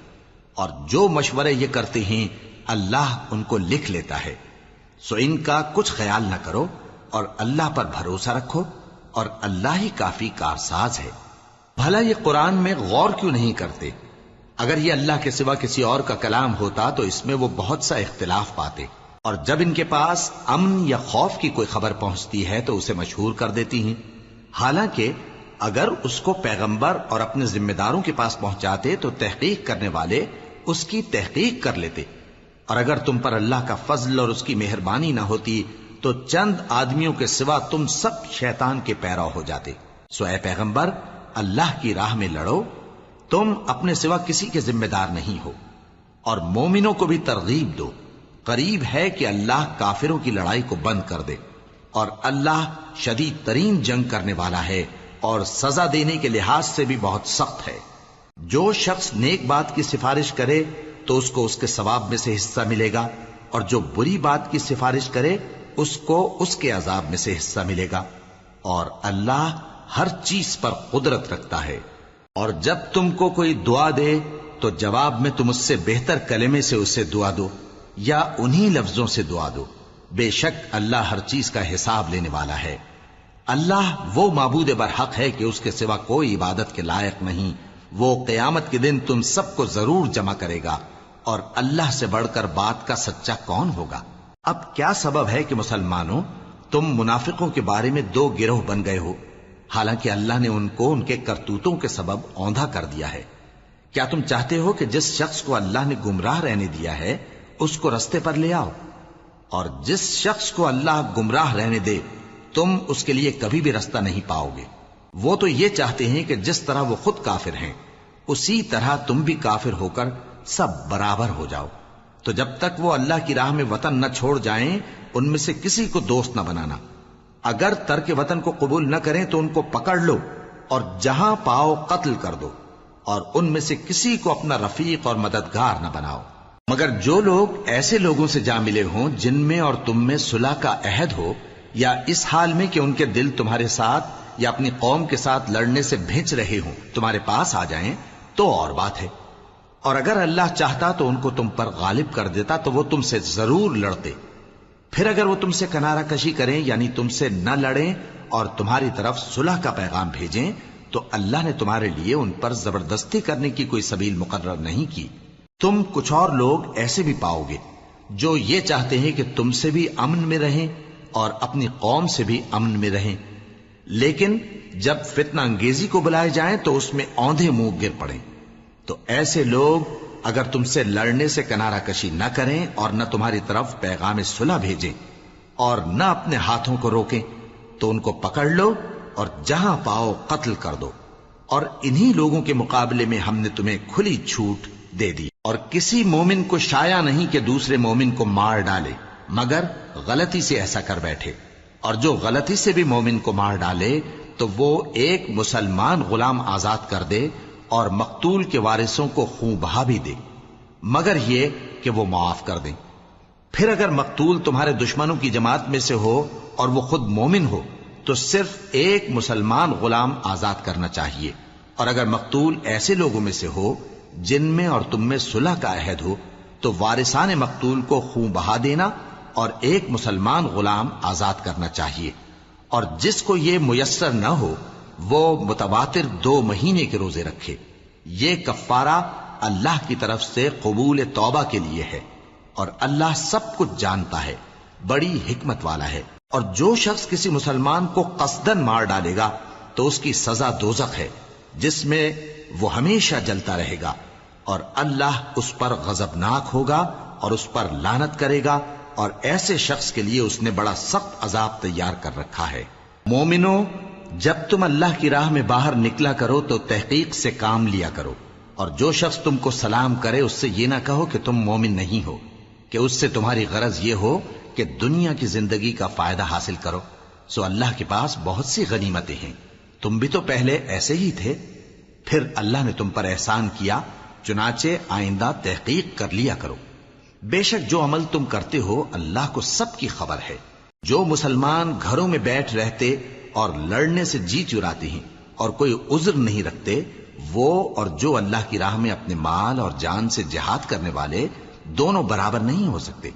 اور جو مشورے یہ کرتے ہیں اللہ ان کو لکھ لیتا ہے. سو ان کا کچھ خیال نہ کرو اور اللہ پر بھروسہ رکھو، اور اللہ ہی کافی کارساز ہے. بھلا یہ قرآن میں غور کیوں نہیں کرتے؟ اگر یہ اللہ کے سوا کسی اور کا کلام ہوتا تو اس میں وہ بہت سا اختلاف پاتے. اور جب ان کے پاس امن یا خوف کی کوئی خبر پہنچتی ہے تو اسے مشہور کر دیتی ہیں، حالانکہ اگر اس کو پیغمبر اور اپنے ذمہ داروں کے پاس پہنچاتے تو تحقیق کرنے والے اس کی تحقیق کر لیتے، اور اگر تم پر اللہ کا فضل اور اس کی مہربانی نہ ہوتی تو چند آدمیوں کے سوا تم سب شیطان کے پیرو ہو جاتے۔ سو اے پیغمبر، اللہ کی راہ میں لڑو، تم اپنے سوا کسی کے ذمہ دار نہیں ہو، اور مومنوں کو بھی ترغیب دو۔ قریب ہے کہ اللہ کافروں کی لڑائی کو بند کر دے، اور اللہ شدید ترین جنگ کرنے والا ہے اور سزا دینے کے لحاظ سے بھی بہت سخت ہے۔ جو شخص نیک بات کی سفارش کرے تو اس کو اس کے ثواب میں سے حصہ ملے گا، اور جو بری بات کی سفارش کرے اس کو اس کے عذاب میں سے حصہ ملے گا، اور اللہ ہر چیز پر قدرت رکھتا ہے۔ اور جب تم کو کوئی دعا دے تو جواب میں تم اس سے بہتر کلمے سے اسے دعا دو یا انہی لفظوں سے دعا دو، بے شک اللہ ہر چیز کا حساب لینے والا ہے۔ اللہ وہ معبود برحق ہے کہ اس کے سوا کوئی عبادت کے لائق نہیں۔ وہ قیامت کے دن تم سب کو ضرور جمع کرے گا، اور اللہ سے بڑھ کر بات کا سچا کون ہوگا؟ اب کیا سبب ہے کہ مسلمانوں تم منافقوں کے بارے میں دو گروہ بن گئے ہو، حالانکہ اللہ نے ان کو ان کے کرتوتوں کے سبب اوندھا کر دیا ہے؟ کیا تم چاہتے ہو کہ جس شخص کو اللہ نے گمراہ رہنے دیا ہے اس کو رستے پر لے آؤ، اور جس شخص کو اللہ گمراہ رہنے دے تم اس کے لیے کبھی بھی رستہ نہیں پاؤ گے؟ وہ تو یہ چاہتے ہیں کہ جس طرح وہ خود کافر ہیں اسی طرح تم بھی کافر ہو کر سب برابر ہو جاؤ۔ تو جب تک وہ اللہ کی راہ میں وطن نہ چھوڑ جائیں ان میں سے کسی کو دوست نہ بنانا۔ اگر ترک وطن کو قبول نہ کریں تو ان کو پکڑ لو اور جہاں پاؤ قتل کر دو، اور ان میں سے کسی کو اپنا رفیق اور مددگار نہ بناؤ، مگر جو لوگ ایسے لوگوں سے جا ملے ہوں جن میں اور تم میں صلح کا عہد ہو، یا اس حال میں کہ ان کے دل تمہارے ساتھ یا اپنی قوم کے ساتھ لڑنے سے بھج رہے ہوں تمہارے پاس آ جائیں تو اور بات ہے۔ اور اگر اللہ چاہتا تو ان کو تم پر غالب کر دیتا تو وہ تم سے ضرور لڑتے۔ پھر اگر وہ تم سے کنارہ کشی کریں یعنی تم سے نہ لڑیں اور تمہاری طرف صلح کا پیغام بھیجیں تو اللہ نے تمہارے لیے ان پر زبردستی کرنے کی کوئی سبیل مقرر نہیں کی۔ تم کچھ اور لوگ ایسے بھی پاؤ گے جو یہ چاہتے ہیں کہ تم سے بھی امن میں رہیں اور اپنی قوم سے بھی امن میں رہیں، لیکن جب فتنہ انگیزی کو بلائے جائیں تو اس میں اوندھے منہ گر پڑیں۔ تو ایسے لوگ اگر تم سے لڑنے سے کنارہ کشی نہ کریں اور نہ تمہاری طرف پیغام صلح بھیجیں اور نہ اپنے ہاتھوں کو روکیں تو ان کو پکڑ لو اور جہاں پاؤ قتل کر دو، اور انہی لوگوں کے مقابلے میں ہم نے تمہیں کھلی چھوٹ دے دی۔ اور کسی مومن کو شایع نہیں کہ دوسرے مومن کو مار ڈالے مگر غلطی سے ایسا کر بیٹھے، اور جو غلطی سے بھی مومن کو مار ڈالے تو وہ ایک مسلمان غلام آزاد کر دے اور مقتول کے وارثوں کو خون بہا بھی دے، مگر یہ کہ وہ معاف کر دیں۔ پھر اگر مقتول تمہارے دشمنوں کی جماعت میں سے ہو اور وہ خود مومن ہو تو صرف ایک مسلمان غلام آزاد کرنا چاہیے، اور اگر مقتول ایسے لوگوں میں سے ہو جن میں اور تم میں صلح کا عہد ہو تو وارثان مقتول کو خون بہا دینا اور ایک مسلمان غلام آزاد کرنا چاہیے، اور جس کو یہ میسر نہ ہو وہ متواتر 2 مہینے کے روزے رکھے۔ یہ کفارہ اللہ کی طرف سے قبول توبہ کے لیے ہے، اور اللہ سب کچھ جانتا ہے، بڑی حکمت والا ہے۔ اور جو شخص کسی مسلمان کو قصدن مار ڈالے گا تو اس کی سزا دوزخ ہے جس میں وہ ہمیشہ جلتا رہے گا، اور اللہ اس پر غضبناک ہوگا اور اس پر لعنت کرے گا، اور ایسے شخص کے لیے اس نے بڑا سخت عذاب تیار کر رکھا ہے۔ مومنو، جب تم اللہ کی راہ میں باہر نکلا کرو تو تحقیق سے کام لیا کرو، اور جو شخص تم کو سلام کرے اس سے یہ نہ کہو کہ تم مومن نہیں ہو، کہ اس سے تمہاری غرض یہ ہو کہ دنیا کی زندگی کا فائدہ حاصل کرو۔ سو اللہ کے پاس بہت سی غنیمتیں ہیں، تم بھی تو پہلے ایسے ہی تھے، پھر اللہ نے تم پر احسان کیا، چنانچہ آئندہ تحقیق کر لیا کرو۔ بے شک جو عمل تم کرتے ہو اللہ کو سب کی خبر ہے۔ جو مسلمان گھروں میں بیٹھ رہتے اور لڑنے سے جی چراتے ہیں اور کوئی عذر نہیں رکھتے، وہ اور جو اللہ کی راہ میں اپنے مال اور جان سے جہاد کرنے والے دونوں برابر نہیں ہو سکتے۔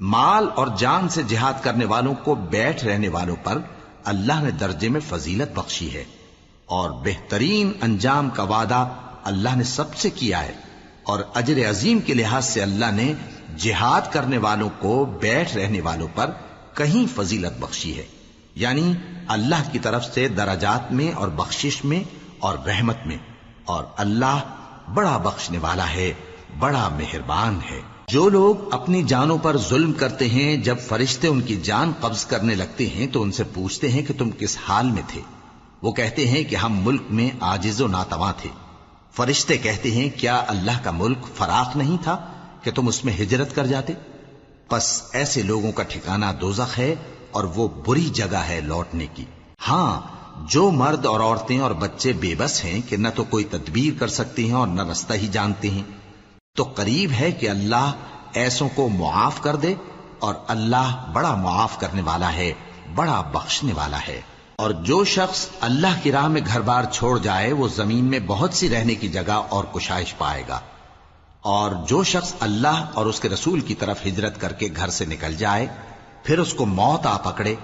مال اور جان سے جہاد کرنے والوں کو بیٹھ رہنے والوں پر اللہ نے درجے میں فضیلت بخشی ہے، اور بہترین انجام کا وعدہ اللہ نے سب سے کیا ہے، اور اجر عظیم کے لحاظ سے اللہ نے جہاد کرنے والوں کو بیٹھ رہنے والوں پر کہیں فضیلت بخشی ہے، یعنی اللہ کی طرف سے درجات میں اور بخشش میں اور رحمت میں، اور اللہ بڑا بخشنے والا ہے، بڑا مہربان ہے۔ جو لوگ اپنی جانوں پر ظلم کرتے ہیں، جب فرشتے ان کی جان قبض کرنے لگتے ہیں تو ان سے پوچھتے ہیں کہ تم کس حال میں تھے؟ وہ کہتے ہیں کہ ہم ملک میں عاجز و ناتواں تھے۔ فرشتے کہتے ہیں کیا اللہ کا ملک فراخ نہیں تھا کہ تم اس میں ہجرت کر جاتے؟ پس ایسے لوگوں کا ٹھکانہ دوزخ ہے اور وہ بری جگہ ہے لوٹنے کی۔ ہاں، جو مرد اور عورتیں اور بچے بے بس ہیں کہ نہ تو کوئی تدبیر کر سکتے ہیں اور نہ رستہ ہی جانتے ہیں، تو قریب ہے کہ اللہ ایسوں کو معاف کر دے، اور اللہ بڑا معاف کرنے والا ہے، بڑا بخشنے والا ہے۔ اور جو شخص اللہ کی راہ میں گھر بار چھوڑ جائے وہ زمین میں بہت سی رہنے کی جگہ اور کشائش پائے گا، اور جو شخص اللہ اور اس کے رسول کی طرف ہجرت کر کے گھر سے نکل جائے پھر اس کو موت آ پکڑے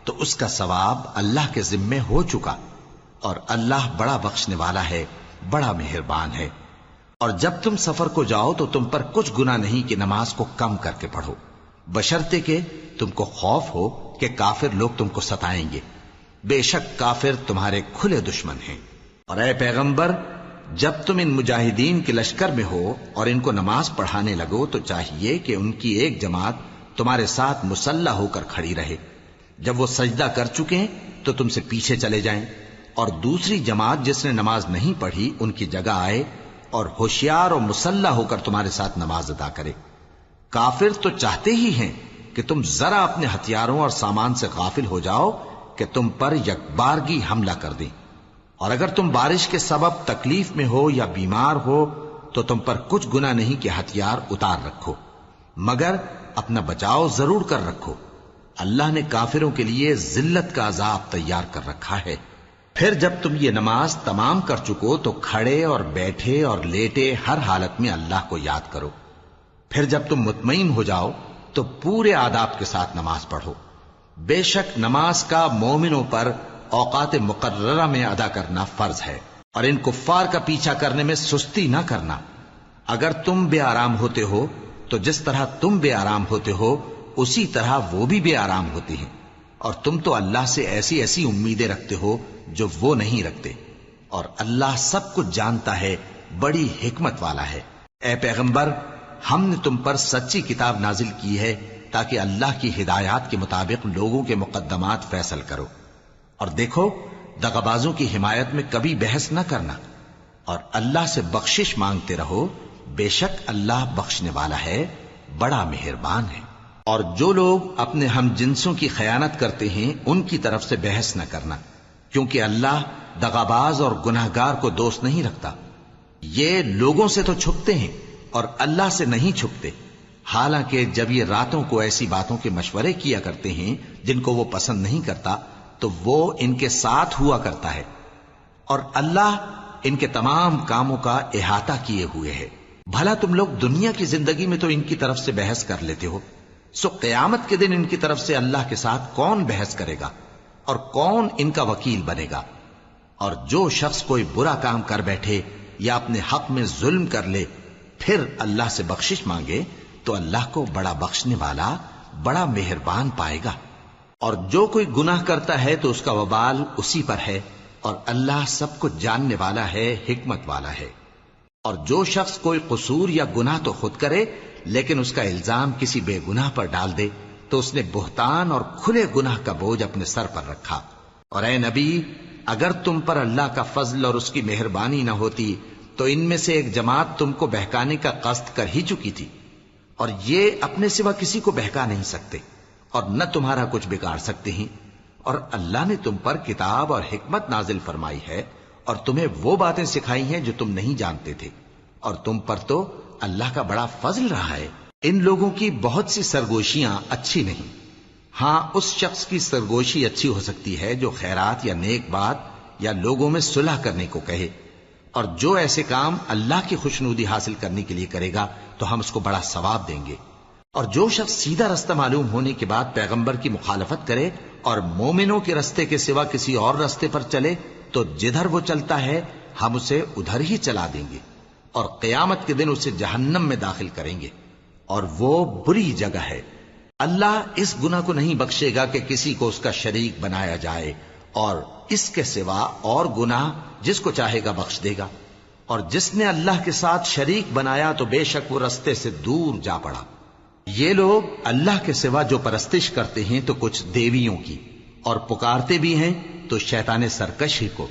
تو اس کا ثواب اللہ کے ذمے ہو چکا، اور اللہ بڑا بخشنے والا ہے، بڑا مہربان ہے۔ اور جب تم سفر کو جاؤ تو تم پر کچھ گناہ نہیں کہ نماز کو کم کر کے پڑھو، بشرطے کہ تم کو خوف ہو کہ کافر لوگ تم کو ستائیں گے، بے شک کافر تمہارے کھلے دشمن ہیں۔ اور اے پیغمبر، جب تم ان مجاہدین کے لشکر میں ہو اور ان کو نماز پڑھانے لگو تو چاہیے کہ ان کی ایک جماعت تمہارے ساتھ مسلح ہو کر کھڑی رہے، جب وہ سجدہ کر چکے تو تم سے پیچھے چلے جائیں، اور دوسری جماعت جس نے نماز نہیں پڑھی ان کی جگہ آئے اور ہوشیار اور مسلح ہو کر تمہارے ساتھ نماز ادا کرے۔ کافر تو چاہتے ہی ہیں کہ تم ذرا اپنے ہتھیاروں اور سامان سے غافل ہو جاؤ کہ تم پر یکبارگی حملہ کر دیں، اور اگر تم بارش کے سبب تکلیف میں ہو یا بیمار ہو تو تم پر کچھ گناہ نہیں کہ ہتھیار اتار رکھو، مگر اپنا بچاؤ ضرور کر رکھو۔ اللہ نے کافروں کے لیے ذلت کا عذاب تیار کر رکھا ہے۔ پھر جب تم یہ نماز تمام کر چکو تو کھڑے اور بیٹھے اور لیٹے ہر حالت میں اللہ کو یاد کرو۔ پھر جب تم مطمئن ہو جاؤ تو پورے آداب کے ساتھ نماز پڑھو۔ بے شک نماز کا مومنوں پر اوقات مقررہ میں ادا کرنا فرض ہے، اور ان کفار کا پیچھا کرنے میں سستی نہ کرنا۔ اگر تم بے آرام ہوتے ہو تو جس طرح تم بے آرام ہوتے ہو اسی طرح وہ بھی بے آرام ہوتے ہیں، اور تم تو اللہ سے ایسی ایسی امیدیں رکھتے ہو جو وہ نہیں رکھتے، اور اللہ سب کچھ جانتا ہے، بڑی حکمت والا ہے۔ اے پیغمبر، ہم نے تم پر سچی کتاب نازل کی ہے تاکہ اللہ کی ہدایات کے مطابق لوگوں کے مقدمات فیصل کرو، اور دیکھو دغابازوں کی حمایت میں کبھی بحث نہ کرنا، اور اللہ سے بخشش مانگتے رہو، بے شک اللہ بخشنے والا ہے، بڑا مہربان ہے۔ اور جو لوگ اپنے ہم جنسوں کی خیانت کرتے ہیں ان کی طرف سے بحث نہ کرنا، کیونکہ اللہ دغاباز اور گناہگار کو دوست نہیں رکھتا۔ یہ لوگوں سے تو چھپتے ہیں اور اللہ سے نہیں چھپتے، حالانکہ جب یہ راتوں کو ایسی باتوں کے مشورے کیا کرتے ہیں جن کو وہ پسند نہیں کرتا تو وہ ان کے ساتھ ہوا کرتا ہے، اور اللہ ان کے تمام کاموں کا احاطہ کیے ہوئے ہے۔ بھلا تم لوگ دنیا کی زندگی میں تو ان کی طرف سے بحث کر لیتے ہو، سو قیامت کے دن ان کی طرف سے اللہ کے ساتھ کون بحث کرے گا اور کون ان کا وکیل بنے گا؟ اور جو شخص کوئی برا کام کر بیٹھے یا اپنے حق میں ظلم کر لے پھر اللہ سے بخشش مانگے تو اللہ کو بڑا بخشنے والا، بڑا مہربان پائے گا۔ اور جو کوئی گناہ کرتا ہے تو اس کا وبال اسی پر ہے، اور اللہ سب کچھ جاننے والا ہے، حکمت والا ہے۔ اور جو شخص کوئی قصور یا گناہ تو خود کرے لیکن اس کا الزام کسی بے گناہ پر ڈال دے تو اس نے بہتان اور کھلے گناہ کا بوجھ اپنے سر پر رکھا۔ اور اے نبی، اگر تم پر اللہ کا فضل اور اس کی مہربانی نہ ہوتی تو ان میں سے ایک جماعت تم کو بہکانے کا قصد کر ہی چکی تھی، اور یہ اپنے سوا کسی کو بہکا نہیں سکتے اور نہ تمہارا کچھ بگاڑ سکتے ہیں۔ اور اللہ نے تم پر کتاب اور حکمت نازل فرمائی ہے اور تمہیں وہ باتیں سکھائی ہیں جو تم نہیں جانتے تھے، اور تم پر تو اللہ کا بڑا فضل رہا ہے۔ ان لوگوں کی بہت سی سرگوشیاں اچھی نہیں، ہاں اس شخص کی سرگوشی اچھی ہو سکتی ہے جو خیرات یا نیک بات یا لوگوں میں صلح کرنے کو کہے، اور جو ایسے کام اللہ کی خوشنودی حاصل کرنے کے لیے کرے گا تو ہم اس کو بڑا ثواب دیں گے۔ اور جو شخص سیدھا رستہ معلوم ہونے کے بعد پیغمبر کی مخالفت کرے اور مومنوں کے رستے کے سوا کسی اور رستے پر چلے تو جدھر وہ چلتا ہے ہم اسے ادھر ہی چلا دیں گے، اور قیامت کے دن اسے جہنم میں داخل کریں گے، اور وہ بری جگہ ہے۔ اللہ اس گناہ کو نہیں بخشے گا کہ کسی کو اس کا شریک بنایا جائے، اور اس کے سوا اور گناہ جس کو چاہے گا بخش دے گا۔ اور جس نے اللہ کے ساتھ شریک بنایا تو بے شک وہ رستے سے دور جا پڑا۔ یہ لوگ اللہ کے سوا جو پرستش کرتے ہیں تو کچھ دیویوں کی، اور پکارتے بھی ہیں تو شیطان سرکش ہی کو،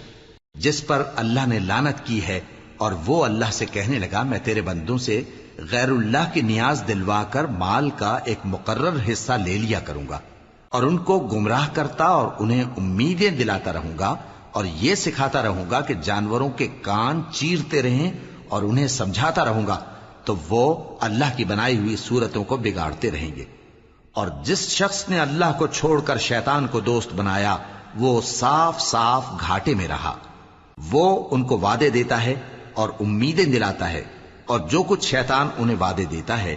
جس پر اللہ نے لعنت کی ہے۔ اور وہ اللہ سے کہنے لگا میں تیرے بندوں سے غیر اللہ کی نیاز دلوا کر مال کا ایک مقرر حصہ لے لیا کروں گا، اور ان کو گمراہ کرتا اور انہیں امیدیں دلاتا رہوں گا، اور یہ سکھاتا رہوں گا کہ جانوروں کے کان چیرتے رہیں، اور انہیں سمجھاتا رہوں گا تو وہ اللہ کی بنائی ہوئی صورتوں کو بگاڑتے رہیں گے۔ اور جس شخص نے اللہ کو چھوڑ کر شیطان کو دوست بنایا وہ صاف صاف گھاٹے میں رہا۔ وہ ان کو وعدے دیتا ہے اور امیدیں دلاتا ہے، اور جو کچھ شیطان انہیں وعدے دیتا ہے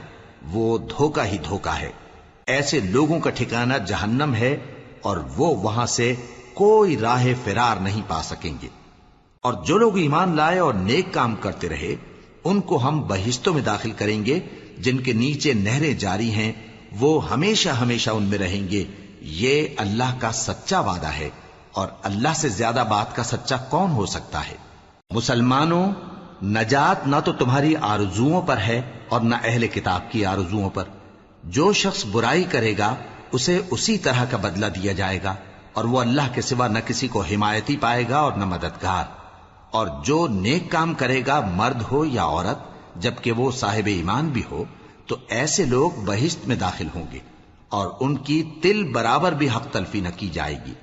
وہ دھوکہ ہی دھوکہ ہے۔ ایسے لوگوں کا ٹھکانہ جہنم ہے، اور وہ وہاں سے کوئی راہ فرار نہیں پا سکیں گے۔ اور جو لوگ ایمان لائے اور نیک کام کرتے رہے ان کو ہم بہشتوں میں داخل کریں گے جن کے نیچے نہریں جاری ہیں، وہ ہمیشہ ہمیشہ ان میں رہیں گے۔ یہ اللہ کا سچا وعدہ ہے، اور اللہ سے زیادہ بات کا سچا کون ہو سکتا ہے؟ مسلمانوں، نجات نہ تو تمہاری آرزوؤں پر ہے اور نہ اہل کتاب کی آرزوؤں پر۔ جو شخص برائی کرے گا اسے اسی طرح کا بدلہ دیا جائے گا، اور وہ اللہ کے سوا نہ کسی کو حمایتی پائے گا اور نہ مددگار۔ اور جو نیک کام کرے گا مرد ہو یا عورت جبکہ وہ صاحب ایمان بھی ہو تو ایسے لوگ بہشت میں داخل ہوں گے، اور ان کی تل برابر بھی حق تلفی نہ کی جائے گی۔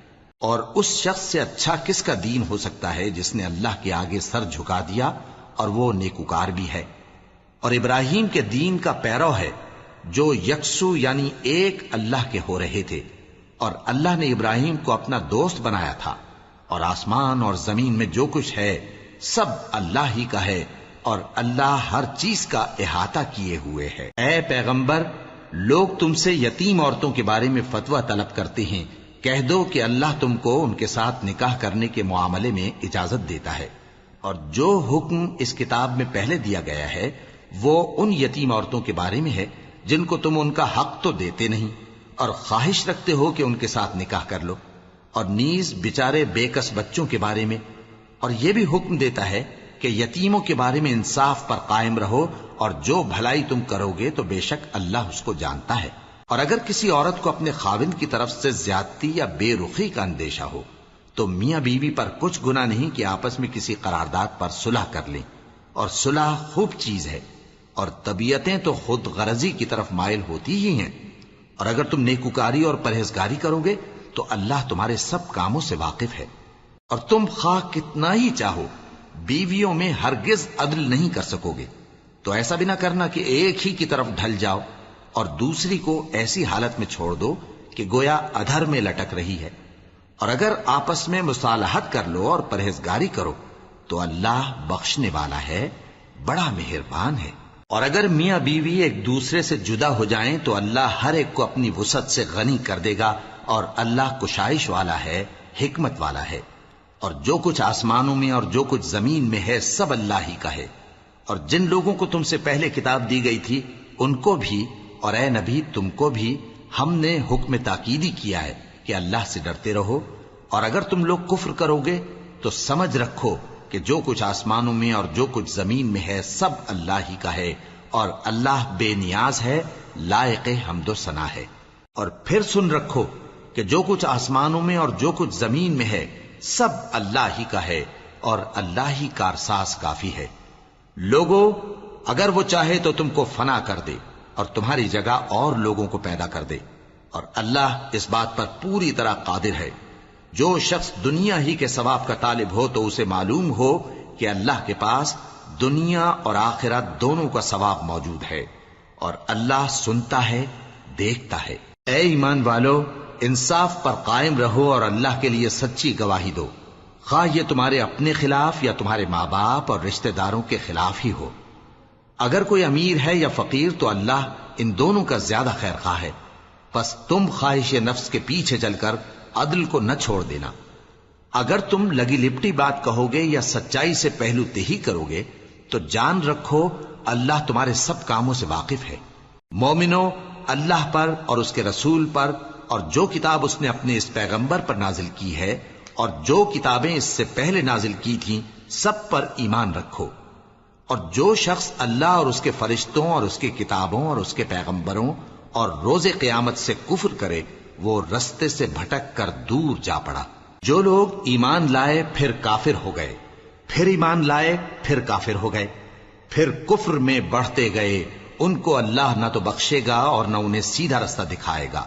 اور اس شخص سے اچھا کس کا دین ہو سکتا ہے جس نے اللہ کے آگے سر جھکا دیا اور وہ نیکوکار بھی ہے۔ اور ابراہیم کے دین کا پیرو ہے جو یکسو یعنی ایک اللہ کے ہو رہے تھے، اور اللہ نے ابراہیم کو اپنا دوست بنایا تھا۔ اور آسمان اور زمین میں جو کچھ ہے سب اللہ ہی کا ہے، اور اللہ ہر چیز کا احاطہ کیے ہوئے ہے۔ اے پیغمبر، لوگ تم سے یتیم عورتوں کے بارے میں فتویٰ طلب کرتے ہیں، کہہ دو کہ اللہ تم کو ان کے ساتھ نکاح کرنے کے معاملے میں اجازت دیتا ہے، اور جو حکم اس کتاب میں پہلے دیا گیا ہے وہ ان یتیم عورتوں کے بارے میں ہے جن کو تم ان کا حق تو دیتے نہیں، اور خواہش رکھتے ہو کہ ان کے ساتھ نکاح کر لو، اور نیز بیچارے بے کس بچوں کے بارے میں۔ اور یہ بھی حکم دیتا ہے کہ یتیموں کے بارے میں انصاف پر قائم رہو، اور جو بھلائی تم کرو گے تو بے شک اللہ اس کو جانتا ہے۔ اور اگر کسی عورت کو اپنے خاوند کی طرف سے زیادتی یا بے رخی کا اندیشہ ہو تو میاں بیوی پر کچھ گناہ نہیں کہ آپس میں کسی قرارداد پر صلح کر لیں، اور صلح خوب چیز ہے، اور طبیعتیں تو خود غرضی کی طرف مائل ہوتی ہی ہیں۔ اور اگر تم نیکوکاری اور پرہیزگاری کرو گے تو اللہ تمہارے سب کاموں سے واقف ہے۔ اور تم خواہ کتنا ہی چاہو بیویوں میں ہرگز عدل نہیں کر سکو گے، تو ایسا بھی نہ کرنا کہ ایک ہی کی طرف ڈھل جاؤ اور دوسری کو ایسی حالت میں چھوڑ دو کہ گویا ادھر میں لٹک رہی ہے۔ اور اگر آپس میں مصالحت کر لو اور پرہیزگاری کرو تو اللہ بخشنے والا ہے، بڑا مہربان ہے۔ اور اگر میاں بیوی ایک دوسرے سے جدا ہو جائیں تو اللہ ہر ایک کو اپنی وسعت سے غنی کر دے گا، اور اللہ کشائش والا ہے، حکمت والا ہے۔ اور جو کچھ آسمانوں میں اور جو کچھ زمین میں ہے سب اللہ ہی کا ہے۔ اور جن لوگوں کو تم سے پہلے کتاب دی گئی تھی ان کو بھی اور اے نبی تم کو بھی ہم نے حکم تاکیدی کیا ہے کہ اللہ سے ڈرتے رہو، اور اگر تم لوگ کفر کرو گے تو سمجھ رکھو کہ جو کچھ آسمانوں میں اور جو کچھ زمین میں ہے سب اللہ ہی کا ہے، اور اللہ بے نیاز ہے، لائق حمد و ثنا ہے۔ اور پھر سن رکھو کہ جو کچھ آسمانوں میں اور جو کچھ زمین میں ہے سب اللہ ہی کا ہے، اور اللہ ہی کارساز کافی ہے۔ لوگو، اگر وہ چاہے تو تم کو فنا کر دے اور تمہاری جگہ اور لوگوں کو پیدا کر دے، اور اللہ اس بات پر پوری طرح قادر ہے۔ جو شخص دنیا ہی کے ثواب کا طالب ہو تو اسے معلوم ہو کہ اللہ کے پاس دنیا اور آخرت دونوں کا ثواب موجود ہے، اور اللہ سنتا ہے، دیکھتا ہے۔ اے ایمان والو، انصاف پر قائم رہو اور اللہ کے لیے سچی گواہی دو، خواہ یہ تمہارے اپنے خلاف یا تمہارے ماں باپ اور رشتہ داروں کے خلاف ہی ہو۔ اگر کوئی امیر ہے یا فقیر تو اللہ ان دونوں کا زیادہ خیر خواہ ہے، پس تم خواہش نفس کے پیچھے چل کر عدل کو نہ چھوڑ دینا۔ اگر تم لگی لپٹی بات کہو گے یا سچائی سے پہلو تہی کرو گے تو جان رکھو اللہ تمہارے سب کاموں سے واقف ہے۔ مومنو، اللہ پر اور اس کے رسول پر اور جو کتاب اس نے اپنے اس پیغمبر پر نازل کی ہے اور جو کتابیں اس سے پہلے نازل کی تھیں سب پر ایمان رکھو، اور جو شخص اللہ اور اس کے فرشتوں اور اس کی کتابوں اور اس کے پیغمبروں اور روز قیامت سے کفر کرے وہ رستے سے بھٹک کر دور جا پڑا۔ جو لوگ ایمان لائے پھر کافر ہو گئے، پھر ایمان لائے پھر کافر ہو گئے، پھر کفر میں بڑھتے گئے، ان کو اللہ نہ تو بخشے گا اور نہ انہیں سیدھا رستہ دکھائے گا۔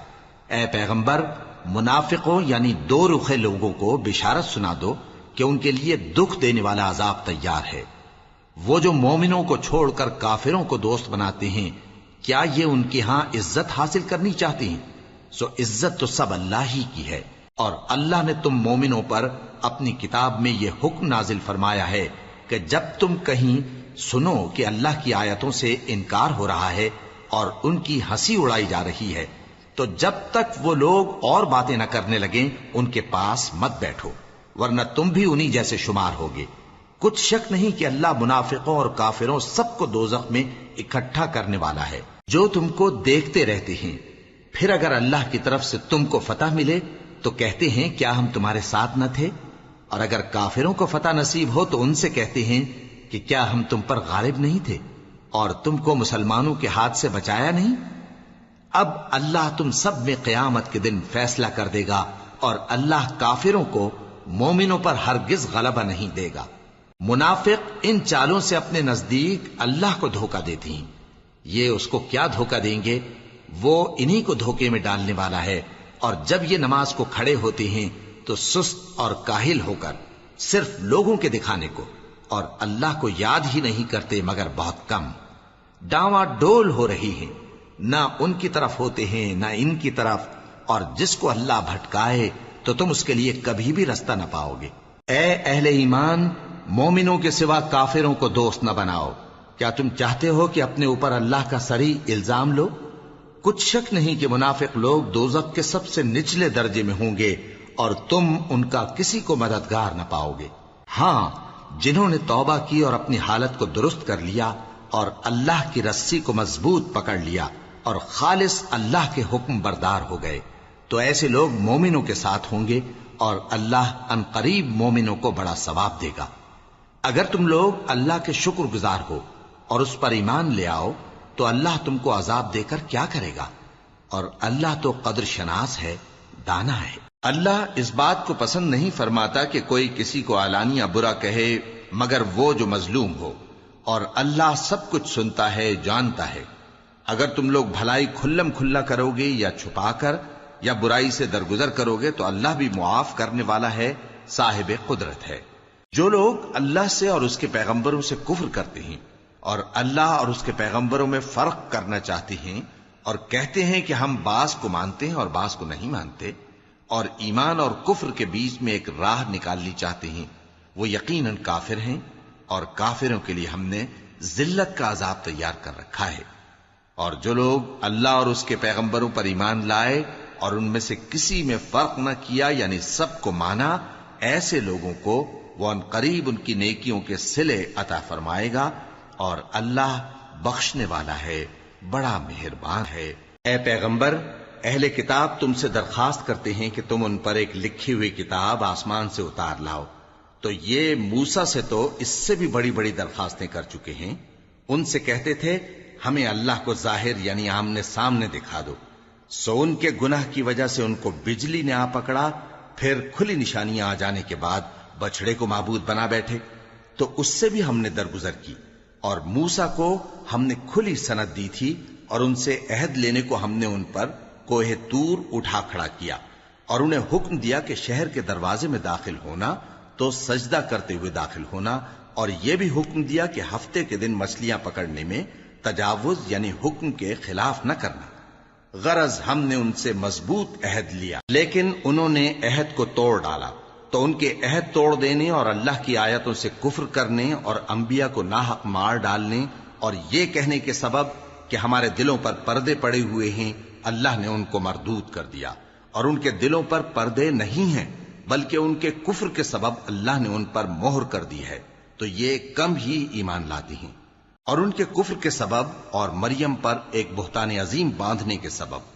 اے پیغمبر، منافقوں یعنی دو رخے لوگوں کو بشارت سنا دو کہ ان کے لیے دکھ دینے والا عذاب تیار ہے۔ وہ جو مومنوں کو چھوڑ کر کافروں کو دوست بناتے ہیں، کیا یہ ان کے ہاں عزت حاصل کرنی چاہتے ہیں؟ سو عزت تو سب اللہ ہی کی ہے۔ اور اللہ نے تم مومنوں پر اپنی کتاب میں یہ حکم نازل فرمایا ہے کہ جب تم کہیں سنو کہ اللہ کی آیتوں سے انکار ہو رہا ہے اور ان کی ہنسی اڑائی جا رہی ہے، تو جب تک وہ لوگ اور باتیں نہ کرنے لگیں ان کے پاس مت بیٹھو، ورنہ تم بھی انہی جیسے شمار ہوگے۔ کچھ شک نہیں کہ اللہ منافقوں اور کافروں سب کو دوزخ میں اکٹھا کرنے والا ہے، جو تم کو دیکھتے رہتے ہیں۔ پھر اگر اللہ کی طرف سے تم کو فتح ملے تو کہتے ہیں کیا ہم تمہارے ساتھ نہ تھے؟ اور اگر کافروں کو فتح نصیب ہو تو ان سے کہتے ہیں کہ کیا ہم تم پر غالب نہیں تھے اور تم کو مسلمانوں کے ہاتھ سے بچایا نہیں؟ اب اللہ تم سب میں قیامت کے دن فیصلہ کر دے گا، اور اللہ کافروں کو مومنوں پر ہرگز غلبہ نہیں دے گا۔ منافق ان چالوں سے اپنے نزدیک اللہ کو دھوکہ دیتی ہیں، یہ اس کو کیا دھوکہ دیں گے؟ وہ انہی کو دھوکے میں ڈالنے والا ہے۔ اور جب یہ نماز کو کھڑے ہوتے ہیں تو سست اور کاہل ہو کر صرف لوگوں کے دکھانے کو اور اللہ کو یاد ہی نہیں کرتے مگر بہت کم۔ ڈاواں ڈول ہو رہی ہیں، نہ ان کی طرف ہوتے ہیں نہ ان کی طرف، اور جس کو اللہ بھٹکائے تو تم اس کے لیے کبھی بھی رستہ نہ پاؤ گے۔ اے اہل ایمان، مومنوں کے سوا کافروں کو دوست نہ بناؤ۔ کیا تم چاہتے ہو کہ اپنے اوپر اللہ کا صریح الزام لو؟ کچھ شک نہیں کہ منافق لوگ دوزخ کے سب سے نچلے درجے میں ہوں گے اور تم ان کا کسی کو مددگار نہ پاؤ گے۔ ہاں، جنہوں نے توبہ کی اور اپنی حالت کو درست کر لیا اور اللہ کی رسی کو مضبوط پکڑ لیا اور خالص اللہ کے حکم بردار ہو گئے، تو ایسے لوگ مومنوں کے ساتھ ہوں گے اور اللہ ان قریب مومنوں کو بڑا ثواب دے گا۔ اگر تم لوگ اللہ کے شکر گزار ہو اور اس پر ایمان لے آؤ تو اللہ تم کو عذاب دے کر کیا کرے گا؟ اور اللہ تو قدر شناس ہے، دانا ہے۔ اللہ اس بات کو پسند نہیں فرماتا کہ کوئی کسی کو علانیہ برا کہے مگر وہ جو مظلوم ہو، اور اللہ سب کچھ سنتا ہے، جانتا ہے۔ اگر تم لوگ بھلائی کھلم کھلا کرو گے یا چھپا کر یا برائی سے درگزر کرو گے تو اللہ بھی معاف کرنے والا ہے، صاحب قدرت ہے۔ جو لوگ اللہ سے اور اس کے پیغمبروں سے کفر کرتے ہیں اور اللہ اور اس کے پیغمبروں میں فرق کرنا چاہتے ہیں اور کہتے ہیں کہ ہم بعض کو مانتے ہیں اور بعض کو نہیں مانتے، اور ایمان اور کفر کے بیچ میں ایک راہ نکالنی چاہتے ہیں، وہ یقیناً کافر ہیں، اور کافروں کے لیے ہم نے ذلت کا عذاب تیار کر رکھا ہے۔ اور جو لوگ اللہ اور اس کے پیغمبروں پر ایمان لائے اور ان میں سے کسی میں فرق نہ کیا یعنی سب کو مانا، ایسے لوگوں کو وہ ان قریب ان کی نیکیوں کے صلے عطا فرمائے گا، اور اللہ بخشنے والا ہے، بڑا مہربان ہے۔ اے پیغمبر، اہل کتاب تم سے درخواست کرتے ہیں کہ تم ان پر ایک لکھی ہوئی کتاب آسمان سے اتار لاؤ، تو یہ موسیٰ سے تو اس سے بھی بڑی بڑی درخواستیں کر چکے ہیں۔ ان سے کہتے تھے ہمیں اللہ کو ظاہر یعنی آمنے سامنے دکھا دو، سو ان کے گناہ کی وجہ سے ان کو بجلی نے آ پکڑا، پھر کھلی نشانیاں آ جانے کے بعد بچڑے کو معبود بنا بیٹھے، تو اس سے بھی ہم نے درگزر کی۔ اور موسیٰ کو ہم نے کھلی سند دی تھی، اور ان سے عہد لینے کو ہم نے ان پر کوہ طور اٹھا کھڑا کیا، اور انہیں حکم دیا کہ شہر کے دروازے میں داخل ہونا تو سجدہ کرتے ہوئے داخل ہونا، اور یہ بھی حکم دیا کہ ہفتے کے دن مچھلیاں پکڑنے میں تجاوز یعنی حکم کے خلاف نہ کرنا۔ غرض ہم نے ان سے مضبوط عہد لیا، لیکن انہوں نے عہد کو توڑ ڈالا، تو ان کے عہد توڑ دینے اور اللہ کی آیتوں سے کفر کرنے اور انبیاء کو ناحق مار ڈالنے اور یہ کہنے کے سبب کہ ہمارے دلوں پر پردے پڑے ہوئے ہیں، اللہ نے ان کو مردود کر دیا، اور ان کے دلوں پر پردے نہیں ہیں بلکہ ان کے کفر کے سبب اللہ نے ان پر مہر کر دی ہے، تو یہ کم ہی ایمان لاتے ہیں۔ اور ان کے کفر کے سبب اور مریم پر ایک بہتان عظیم باندھنے کے سبب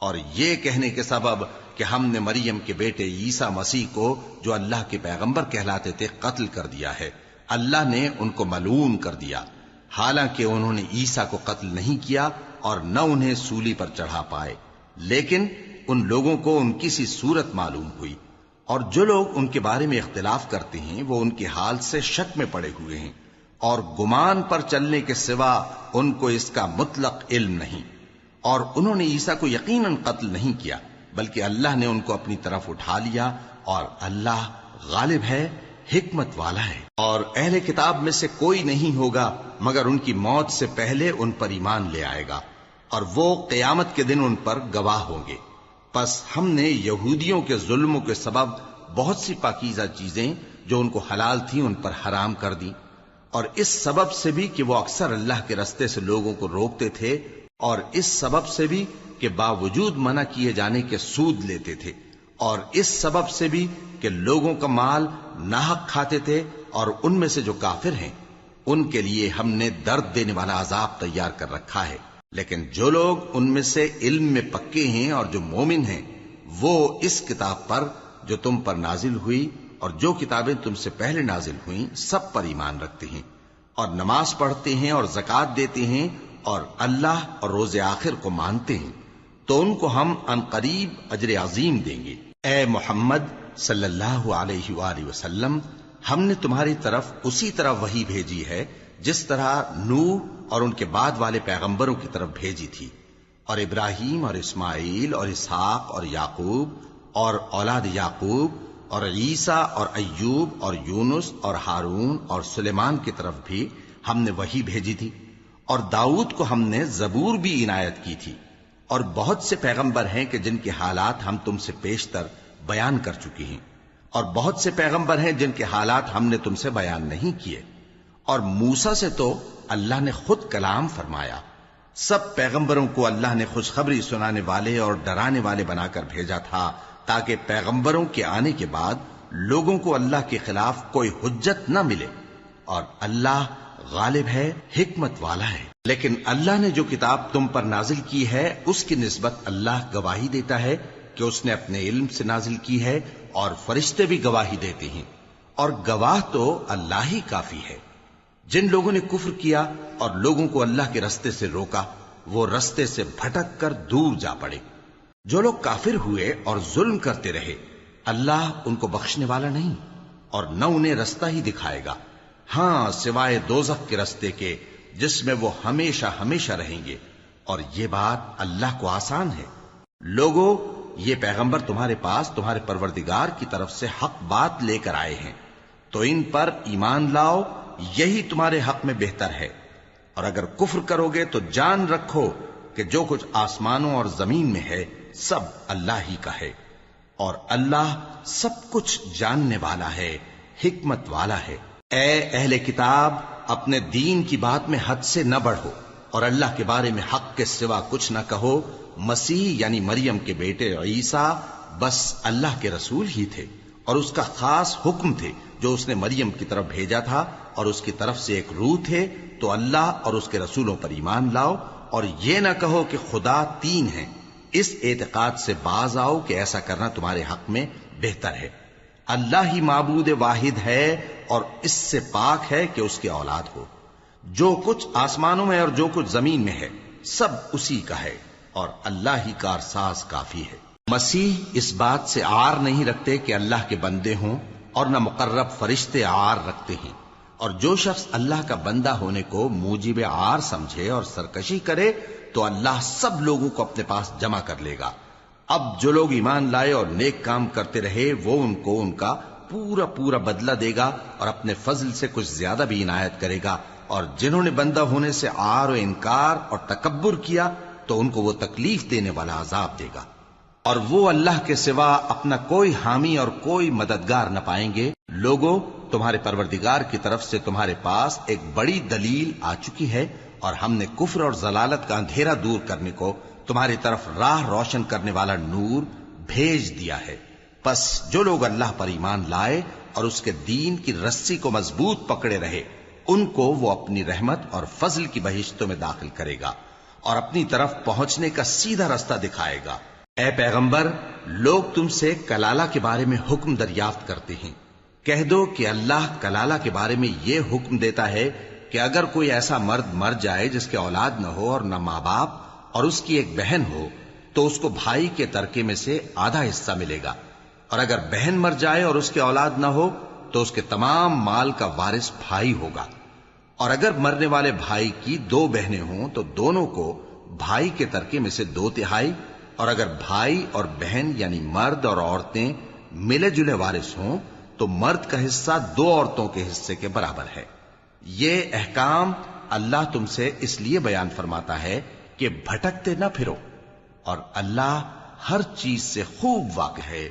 اور یہ کہنے کے سبب کہ ہم نے مریم کے بیٹے عیسیٰ مسیح کو جو اللہ کے پیغمبر کہلاتے تھے قتل کر دیا ہے، اللہ نے ان کو ملعون کر دیا، حالانکہ انہوں نے عیسیٰ کو قتل نہیں کیا اور نہ انہیں سولی پر چڑھا پائے، لیکن ان لوگوں کو ان کی سی صورت معلوم ہوئی، اور جو لوگ ان کے بارے میں اختلاف کرتے ہیں وہ ان کے حال سے شک میں پڑے ہوئے ہیں، اور گمان پر چلنے کے سوا ان کو اس کا مطلق علم نہیں، اور انہوں نے عیسیٰ کو یقیناً قتل نہیں کیا بلکہ اللہ نے ان کو اپنی طرف اٹھا لیا، اور اللہ غالب ہے، حکمت والا ہے۔ اور اہل کتاب میں سے کوئی نہیں ہوگا مگر ان کی موت سے پہلے ان پر ایمان لے آئے گا، اور وہ قیامت کے دن ان پر گواہ ہوں گے۔ پس ہم نے یہودیوں کے ظلموں کے سبب بہت سی پاکیزہ چیزیں جو ان کو حلال تھیں ان پر حرام کر دیں، اور اس سبب سے بھی کہ وہ اکثر اللہ کے رستے سے لوگوں کو روکتے تھے، اور اس سبب سے بھی کہ باوجود منع کیے جانے کے سود لیتے تھے، اور اس سبب سے بھی کہ لوگوں کا مال ناحق کھاتے تھے، اور ان میں سے جو کافر ہیں ان کے لیے ہم نے درد دینے والا عذاب تیار کر رکھا ہے۔ لیکن جو لوگ ان میں سے علم میں پکے ہیں اور جو مومن ہیں وہ اس کتاب پر جو تم پر نازل ہوئی اور جو کتابیں تم سے پہلے نازل ہوئیں سب پر ایمان رکھتے ہیں، اور نماز پڑھتے ہیں اور زکوٰۃ دیتے ہیں، اور اللہ اور روز آخر کو مانتے ہیں، تو ان کو ہم عنقریب اجر عظیم دیں گے۔ اے محمد صلی اللہ علیہ وآلہ وسلم، ہم نے تمہاری طرف اسی طرح وحی بھیجی ہے جس طرح نوح اور ان کے بعد والے پیغمبروں کی طرف بھیجی تھی، اور ابراہیم اور اسماعیل اور اسحاق اور یعقوب اور اولاد یعقوب اور عیسیٰ اور ایوب اور یونس اور ہارون اور سلیمان کی طرف بھی ہم نے وحی بھیجی تھی، اور داؤد کو ہم نے زبور بھی عنایت کی تھی، اور بہت سے پیغمبر ہیں کہ جن کے حالات ہم تم سے پیشتر بیان کر چکے ہیں، اور بہت سے پیغمبر ہیں جن کے حالات ہم نے تم سے بیان نہیں کیے، اور موسیٰ سے تو اللہ نے خود کلام فرمایا۔ سب پیغمبروں کو اللہ نے خوشخبری سنانے والے اور ڈرانے والے بنا کر بھیجا تھا تاکہ پیغمبروں کے آنے کے بعد لوگوں کو اللہ کے خلاف کوئی حجت نہ ملے، اور اللہ غالب ہے، حکمت والا ہے۔ لیکن اللہ نے جو کتاب تم پر نازل کی ہے اس کی نسبت اللہ گواہی دیتا ہے کہ اس نے اپنے علم سے نازل کی ہے، اور فرشتے بھی گواہی دیتے ہیں، اور گواہ تو اللہ ہی کافی ہے۔ جن لوگوں نے کفر کیا اور لوگوں کو اللہ کے رستے سے روکا وہ رستے سے بھٹک کر دور جا پڑے۔ جو لوگ کافر ہوئے اور ظلم کرتے رہے اللہ ان کو بخشنے والا نہیں، اور نہ انہیں رستہ ہی دکھائے گا، ہاں سوائے دوزخ کے رستے کے جس میں وہ ہمیشہ ہمیشہ رہیں گے، اور یہ بات اللہ کو آسان ہے۔ لوگو، یہ پیغمبر تمہارے پاس تمہارے پروردگار کی طرف سے حق بات لے کر آئے ہیں، تو ان پر ایمان لاؤ، یہی تمہارے حق میں بہتر ہے، اور اگر کفر کرو گے تو جان رکھو کہ جو کچھ آسمانوں اور زمین میں ہے سب اللہ ہی کا ہے، اور اللہ سب کچھ جاننے والا ہے، حکمت والا ہے۔ اے اہل کتاب، اپنے دین کی بات میں حد سے نہ بڑھو، اور اللہ کے بارے میں حق کے سوا کچھ نہ کہو۔ مسیح یعنی مریم کے بیٹے عیسیٰ بس اللہ کے رسول ہی تھے، اور اس کا خاص حکم تھے جو اس نے مریم کی طرف بھیجا تھا، اور اس کی طرف سے ایک روح تھے، تو اللہ اور اس کے رسولوں پر ایمان لاؤ، اور یہ نہ کہو کہ خدا تین ہیں، اس اعتقاد سے باز آؤ کہ ایسا کرنا تمہارے حق میں بہتر ہے۔ اللہ ہی معبود واحد ہے، اور اس سے پاک ہے کہ اس کی اولاد ہو۔ جو کچھ آسمانوں میں اور جو کچھ زمین میں ہے سب اسی کا ہے، اور اللہ ہی کارساز کافی ہے۔ مسیح اس بات سے عار نہیں رکھتے کہ اللہ کے بندے ہوں، اور نہ مقرب فرشتے عار رکھتے ہیں، اور جو شخص اللہ کا بندہ ہونے کو موجب عار سمجھے اور سرکشی کرے تو اللہ سب لوگوں کو اپنے پاس جمع کر لے گا۔ اب جو لوگ ایمان لائے اور نیک کام کرتے رہے وہ ان کو ان کا پورا پورا بدلہ دے گا، اور اپنے فضل سے کچھ زیادہ بھی عنایت کرے گا، اور جنہوں نے بندہ ہونے سے عار و انکار اور تکبر کیا تو ان کو وہ تکلیف دینے والا عذاب دے گا، اور وہ اللہ کے سوا اپنا کوئی حامی اور کوئی مددگار نہ پائیں گے۔ لوگوں، تمہارے پروردگار کی طرف سے تمہارے پاس ایک بڑی دلیل آ چکی ہے، اور ہم نے کفر اور ضلالت کا اندھیرا دور کرنے کو تمہاری طرف راہ روشن کرنے والا نور بھیج دیا ہے۔ پس جو لوگ اللہ پر ایمان لائے اور اس کے دین کی رسی کو مضبوط پکڑے رہے ان کو وہ اپنی رحمت اور فضل کی بہشتوں میں داخل کرے گا، اور اپنی طرف پہنچنے کا سیدھا راستہ دکھائے گا۔ اے پیغمبر، لوگ تم سے کلالہ کے بارے میں حکم دریافت کرتے ہیں کہہ دو کہ اللہ کلالہ کے بارے میں یہ حکم دیتا ہے کہ اگر کوئی ایسا مرد مر جائے جس کے اولاد نہ ہو اور نہ ماں باپ اور اس کی ایک بہن ہو تو اس کو بھائی کے ترکے میں سے آدھا حصہ ملے گا، اور اگر بہن مر جائے اور اس کے اولاد نہ ہو تو اس کے تمام مال کا وارث بھائی ہوگا، اور اگر مرنے والے بھائی کی 2 بہنیں ہوں تو دونوں کو بھائی کے ترکے میں سے 2/3، اور اگر بھائی اور بہن یعنی مرد اور عورتیں ملے جلے وارث ہوں تو مرد کا حصہ 2 عورتوں کے حصے کے برابر ہے۔ یہ احکام اللہ تم سے اس لیے بیان فرماتا ہے کہ بھٹکتے نہ پھرو، اور اللہ ہر چیز سے خوب واقف ہے۔